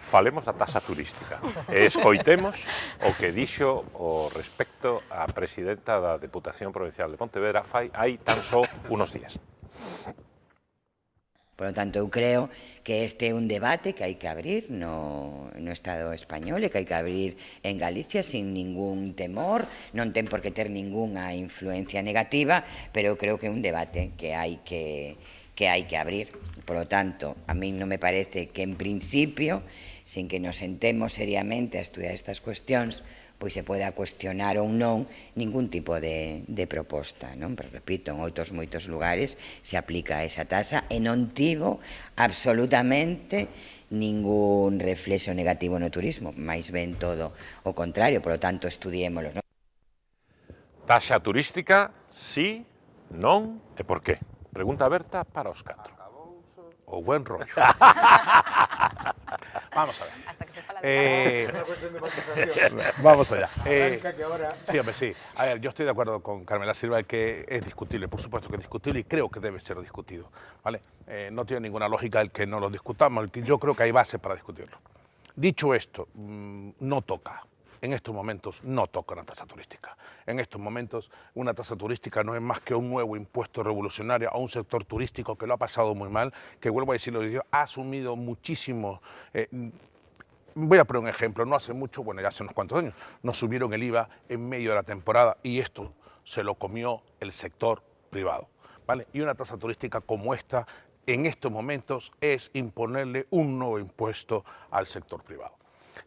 Falemos da taxa turística e escoitemos o que dixo o respecto a presidenta da Deputación Provincial de Pontevedra hai tan só unos días. Por lo tanto, eu creo que este é un debate que hai que abrir no Estado español e que hai que abrir en Galicia sin ningún temor, non ten por que ter ningunha influencia negativa, pero eu creo que é un debate que hai que abrir. Por lo tanto, a mí non me parece que en principio, sin que nos sentemos seriamente a estudiar estas cuestións, pois se poda cuestionar ou non ningún tipo de proposta, non? Pero, repito, en moitos lugares se aplica esa tasa e non tivo absolutamente ningún reflexo negativo no turismo, máis ben todo o contrario, por lo tanto, estudiémolo, non? Taxa turística, sí, non e por qué? Pregunta aberta para os 4. O buen rollo. Vamos a ver. Hasta que se fala de vamos allá. Sí, hombre, sí. A ver, yo estoy de acuerdo con Carmela Silva en que es discutible, por supuesto que es discutible y creo que debe ser discutido, ¿vale? No tiene ninguna lógica el que no lo discutamos, yo creo que hay base para discutirlo. Dicho esto, no toca. En estos momentos no toca una tasa turística. En estos momentos una tasa turística no es más que un nuevo impuesto revolucionario a un sector turístico que lo ha pasado muy mal, que vuelvo a decirlo, ha asumido muchísimo. Voy a poner un ejemplo, no hace mucho, bueno, ya hace unos cuantos años, nos subieron el IVA en medio de la temporada y esto se lo comió el sector privado, ¿vale? Y una tasa turística como esta, en estos momentos, es imponerle un nuevo impuesto al sector privado.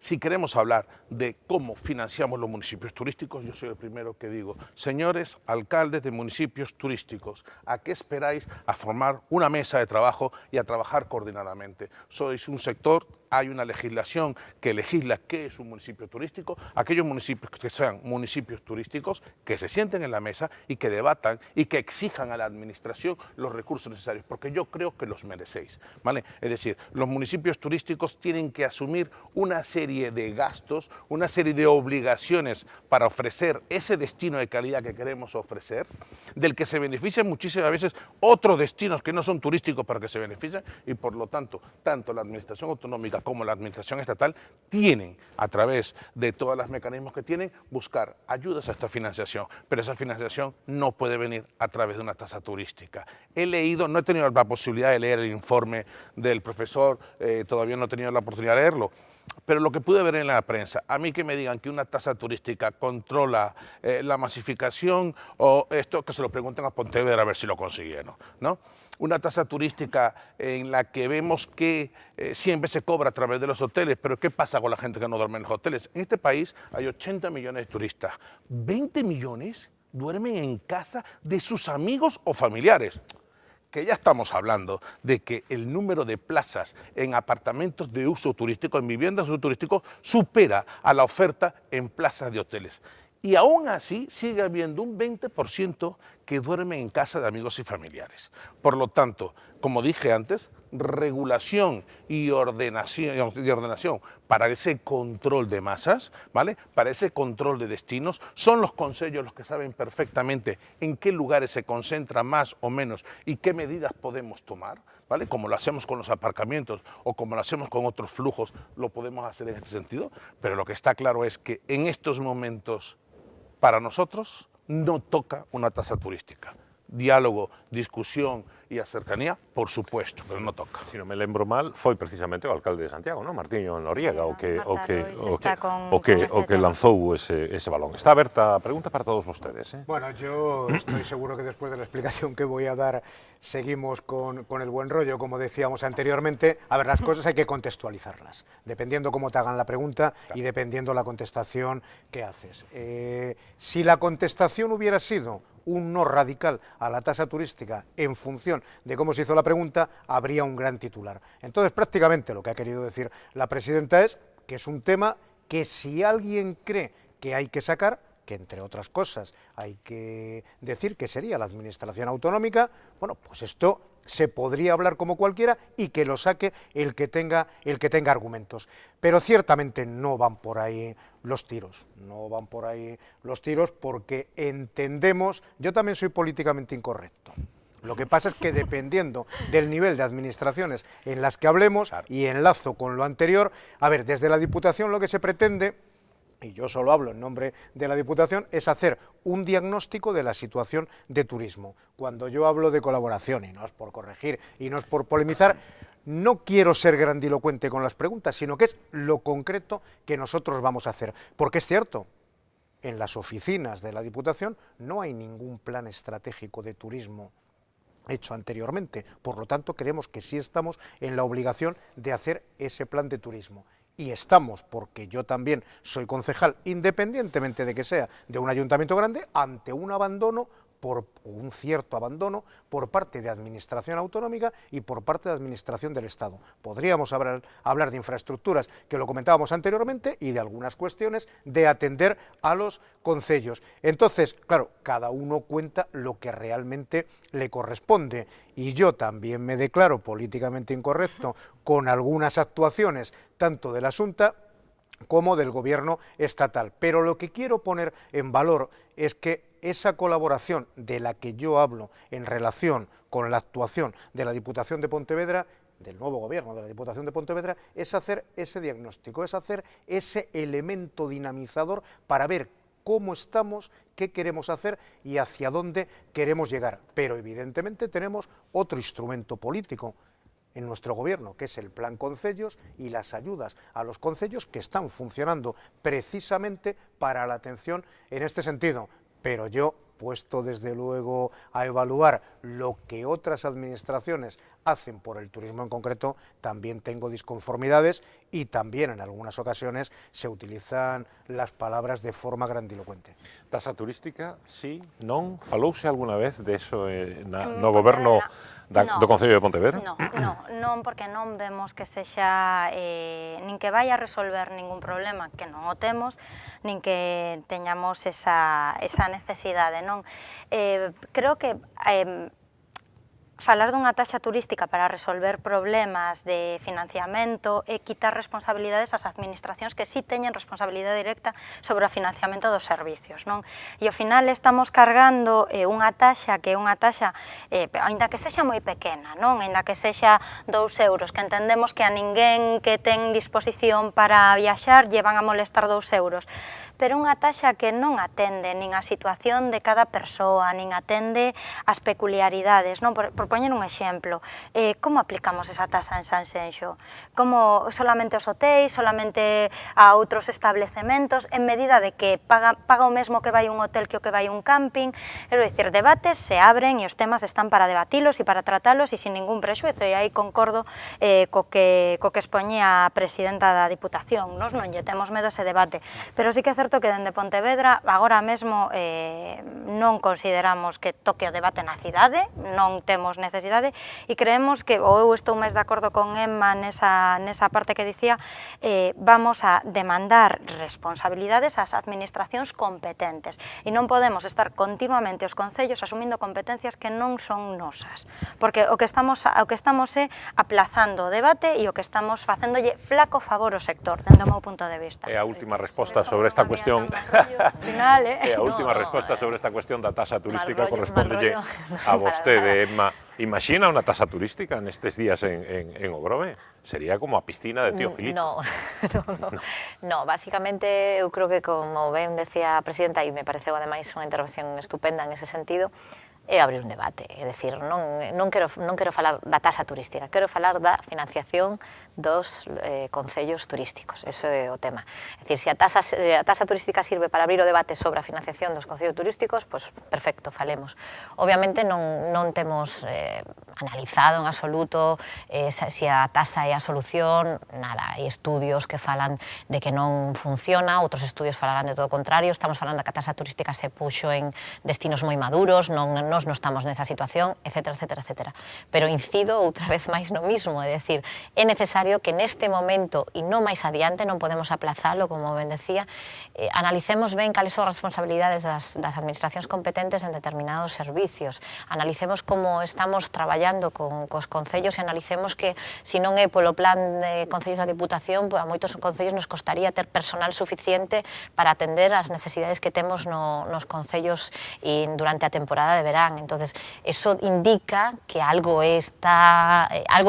Si queremos hablar de cómo financiamos los municipios turísticos, yo soy el primero que digo, señores alcaldes de municipios turísticos, ¿a qué esperáis a formar una mesa de trabajo y a trabajar coordinadamente? Sois un sector hay una legislación que legisla qué es un municipio turístico, aquellos municipios que sean municipios turísticos, que se sienten en la mesa y que debatan y que exijan a la administración los recursos necesarios, porque yo creo que los merecéis, ¿vale? Es decir, los municipios turísticos tienen que asumir una serie de gastos, una serie de obligaciones para ofrecer ese destino de calidad que queremos ofrecer, del que se benefician muchísimas veces otros destinos que no son turísticos pero que se benefician, y por lo tanto, tanto la administración autonómica como la administración estatal tienen, a través de todos los mecanismos que tienen, buscar ayudas a esta financiación, pero esa financiación no puede venir a través de una tasa turística. He leído, no he tenido la posibilidad de leer el informe del profesor, todavía no he tenido la oportunidad de leerlo, pero lo que pude ver en la prensa, a mí que me digan que una tasa turística controla la masificación, o esto que se lo pregunten a Pontevedra a ver si lo consiguieron, ¿no? Una tasa turística en la que vemos que siempre se cobra a través de los hoteles, pero ¿qué pasa con la gente que no duerme en los hoteles? En este país hay 80 millones de turistas, 20 millones duermen en casa de sus amigos o familiares. Que ya estamos hablando de que el número de plazas en apartamentos de uso turístico, en viviendas de uso turístico, supera a la oferta en plazas de hoteles. Y aún así sigue habiendo un 20% que duerme en casa de amigos y familiares. Por lo tanto, como dije antes, regulación y ordenación para ese control de masas, ¿vale? Para ese control de destinos, son los concellos los que saben perfectamente en qué lugares se concentra más o menos y qué medidas podemos tomar, ¿vale? Como lo hacemos con los aparcamientos o como lo hacemos con otros flujos, lo podemos hacer en este sentido, pero lo que está claro es que en estos momentos, para nosotros, no toca una tasa turística. Diálogo, discusión e a cercanía, por supuesto, pero non toca. Se non me lembro mal, foi precisamente o alcalde de Santiago, non? Martiño Noriega, o que lanzou ese balón. Está aberta a pregunta para todos vostedes. Bueno, yo estoy seguro que después de la explicación que voy a dar seguimos con el buen rollo, como decíamos anteriormente. A ver, las cosas hay que contextualizarlas, dependiendo cómo te hagan la pregunta y dependiendo la contestación que haces. Si la contestación hubiera sido un no radical a la tasa turística en función de cómo se hizo la pregunta, habría un gran titular. Entonces, prácticamente lo que ha querido decir la presidenta es que es un tema que si alguien cree que hay que sacar, que entre otras cosas hay que decir que sería la administración autonómica, bueno, pues esto se podría hablar como cualquiera y que lo saque el que tenga argumentos. Pero ciertamente no van por ahí los tiros, porque entendemos, yo también soy políticamente incorrecto. Lo que pasa es que dependiendo del nivel de administraciones en las que hablemos, y enlazo con lo anterior, a ver, desde la Diputación lo que se pretende, y yo solo hablo en nombre de la Diputación, es hacer un diagnóstico de la situación de turismo. Cuando yo hablo de colaboración, y no es por corregir y no es por polemizar, no quiero ser grandilocuente con las preguntas, sino que es lo concreto que nosotros vamos a hacer. Porque es cierto, en las oficinas de la Diputación no hay ningún plan estratégico de turismo hecho anteriormente. Por lo tanto, creemos que sí estamos en la obligación de hacer ese plan de turismo. Y estamos, porque yo también soy concejal, independientemente de que sea de un ayuntamiento grande, ante un abandono, un cierto abandono por parte de administración autonómica y por parte de administración del Estado. Podríamos hablar de infraestructuras, que lo comentábamos anteriormente, y de algunas cuestiones de atender a los concellos. Entonces, claro, cada uno cuenta lo que realmente le corresponde, y yo también me declaro políticamente incorrecto con algunas actuaciones, tanto de la Xunta como del gobierno estatal. Pero lo que quiero poner en valor es que esa colaboración de la que yo hablo en relación con la actuación de la Diputación de Pontevedra, del nuevo gobierno de la Diputación de Pontevedra, es hacer ese diagnóstico, es hacer ese elemento dinamizador para ver cómo estamos, qué queremos hacer y hacia dónde queremos llegar. Pero evidentemente tenemos otro instrumento político en nuestro gobierno, que es el Plan Concellos y las ayudas a los concellos que están funcionando precisamente para la atención en este sentido. Pero yo, puesto desde luego a evaluar lo que otras administraciones hacen por el turismo en concreto, también tengo disconformidades y también en algunas ocasiones se utilizan las palabras de forma grandilocuente. Tasa turística, sí, non? Falouse alguna vez de eso no goberno do Concello de Pontevedra? Non, porque non vemos que sexa, nin que vai a resolver ningún problema, que non o temos, nin que teñamos esa necesidade, non? Creo que falar dunha taxa turística para resolver problemas de financiamento e quitar responsabilidades ás administracións que sí teñen responsabilidade directa sobre o financiamento dos servicios, non? E ao final estamos cargando unha taxa que é unha taxa, aínda que sexa moi pequena, non? Aínda que sexa 2 euros, que entendemos que a ninguén que ten disposición para viaxar lle van a molestar 2 euros, pero unha taxa que non atende nin a situación de cada persoa, nin atende as peculiaridades, non? Por poñer un exemplo, como aplicamos esa taxa en Sanxenxo? Como solamente os hotéis, solamente a outros establecementos, en medida de que paga o mesmo que vai un hotel que o que vai un camping? Quero dicir, debates se abren e os temas están para debatilos e para tratalos e sin ningún prexuizo, e aí concordo co que expoñía a presidenta da Diputación, non lle temos medo ese debate, pero sí que é certo que dende Pontevedra agora mesmo non consideramos que toque o debate na cidade, non temos necesidade e creemos que, ou eu estou máis de acordo con Emma nesa parte que dicía, vamos a demandar responsabilidades ás administracións competentes e non podemos estar continuamente os concellos asumindo competencias que non son nosas, porque o que estamos é aplazando o debate e o que estamos facéndolle flaco favor ao sector, dende o meu punto de vista. É a última resposta sobre esta cuestión. É a última resposta sobre esta cuestión da taxa turística, correspondelle a vostede, Emma. Imagina unha taxa turística nestes días en Ogrove? Sería como a piscina de Tío Gilito. No, basicamente eu creo que, como ben decía a presidenta, e me pareceu ademais unha intervención estupenda en ese sentido, é abrir un debate, é dicir, non quero falar da taxa turística, quero falar da financiación dos concellos turísticos, eso é o tema. É dicir, se a taxa turística sirve para abrir o debate sobre a financiación dos concellos turísticos, pois perfecto, falemos. Obviamente non temos analizado en absoluto se a taxa é a solución, nada, hai estudios que falan de que non funciona, outros estudios falarán de todo o contrario, estamos falando que a taxa turística se puxo en destinos moi maduros, non estamos nesa situación, etcétera, etcétera, etcétera. Pero incido outra vez máis no mismo, é dicir, é necesario que neste momento e non máis adiante, non podemos aplazalo, como ben decía, analicemos ben cales son as responsabilidades das administracións competentes en determinados servicios, analicemos como estamos traballando cos concellos e analicemos que, se non é polo plan de concellos da Diputación, a moitos concellos nos costaría ter personal suficiente para atender as necesidades que temos nos concellos durante a temporada de verán. Entonces, eso indica que algo é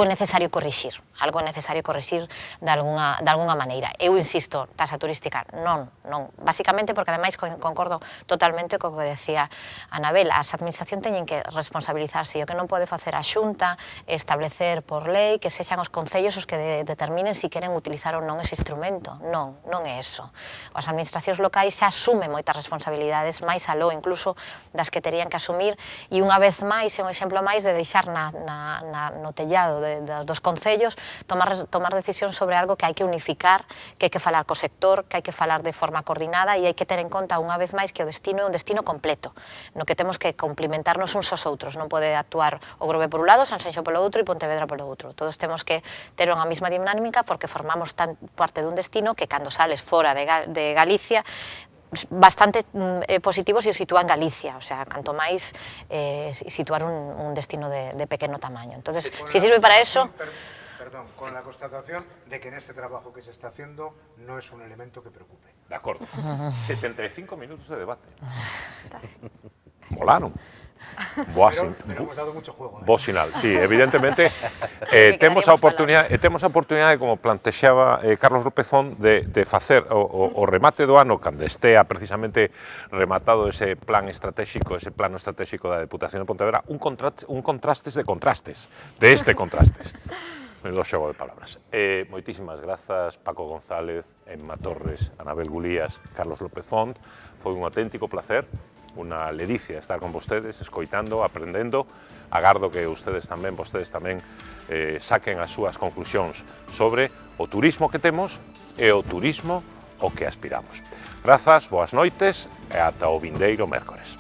necesario corrixir. Algo é necesario corrixir de alguna maneira. Eu insisto, taxa turística, non. Basicamente porque, ademais, concordo totalmente co que decía Anabel, as administracións teñen que responsabilizarse e o que non pode facer a Xunta é establecer por lei que sexan os concellos os que determinen se queren utilizar ou non ese instrumento. Non é eso. As administracións locais xa asumen moitas responsabilidades, máis aló incluso das que terían que asumir, e unha vez máis, é un exemplo máis de deixar no tellado dos concellos tomar decisión sobre algo que hai que unificar, que hai que falar co sector, que hai que falar de forma coordinada e hai que ter en conta unha vez máis que o destino é un destino completo, no que temos que complementarnos uns aos outros, non pode actuar o Grove por un lado, Sanxenxo polo outro e Pontevedra polo outro. Todos temos que ter unha mesma dinámica porque formamos tan parte dun destino que cando sales fora de Galicia bastante positivos e o sitúa en Galicia, o sea, canto máis situar un destino de pequeno tamaño. Entonces, si sirve para eso... Perdón, con la constatación de que en este trabajo que se está haciendo no es un elemento que preocupe. De acordo. 75 minutos de debate. Volaron. Pero hemos dado mucho juego. Bo sinal, sí, evidentemente temos a oportunidade, como plantexaba Carlos Lópezón, de facer o remate do ano, cando estea precisamente rematado ese plano estratégico da Deputación de Pontevedra, un contrastes de contrastes, do xogo de palabras. Moitísimas grazas, Paco González, Emma Torres, Anabel Gulías, Carlos Lópezón. Foi un auténtico placer, unha ledicia estar con vostedes, escoitando, aprendendo. Agardo que vostedes tamén saquen as súas conclusións sobre o turismo que temos e o turismo ao que aspiramos. Grazas, boas noites e ata o vindeiro mércores.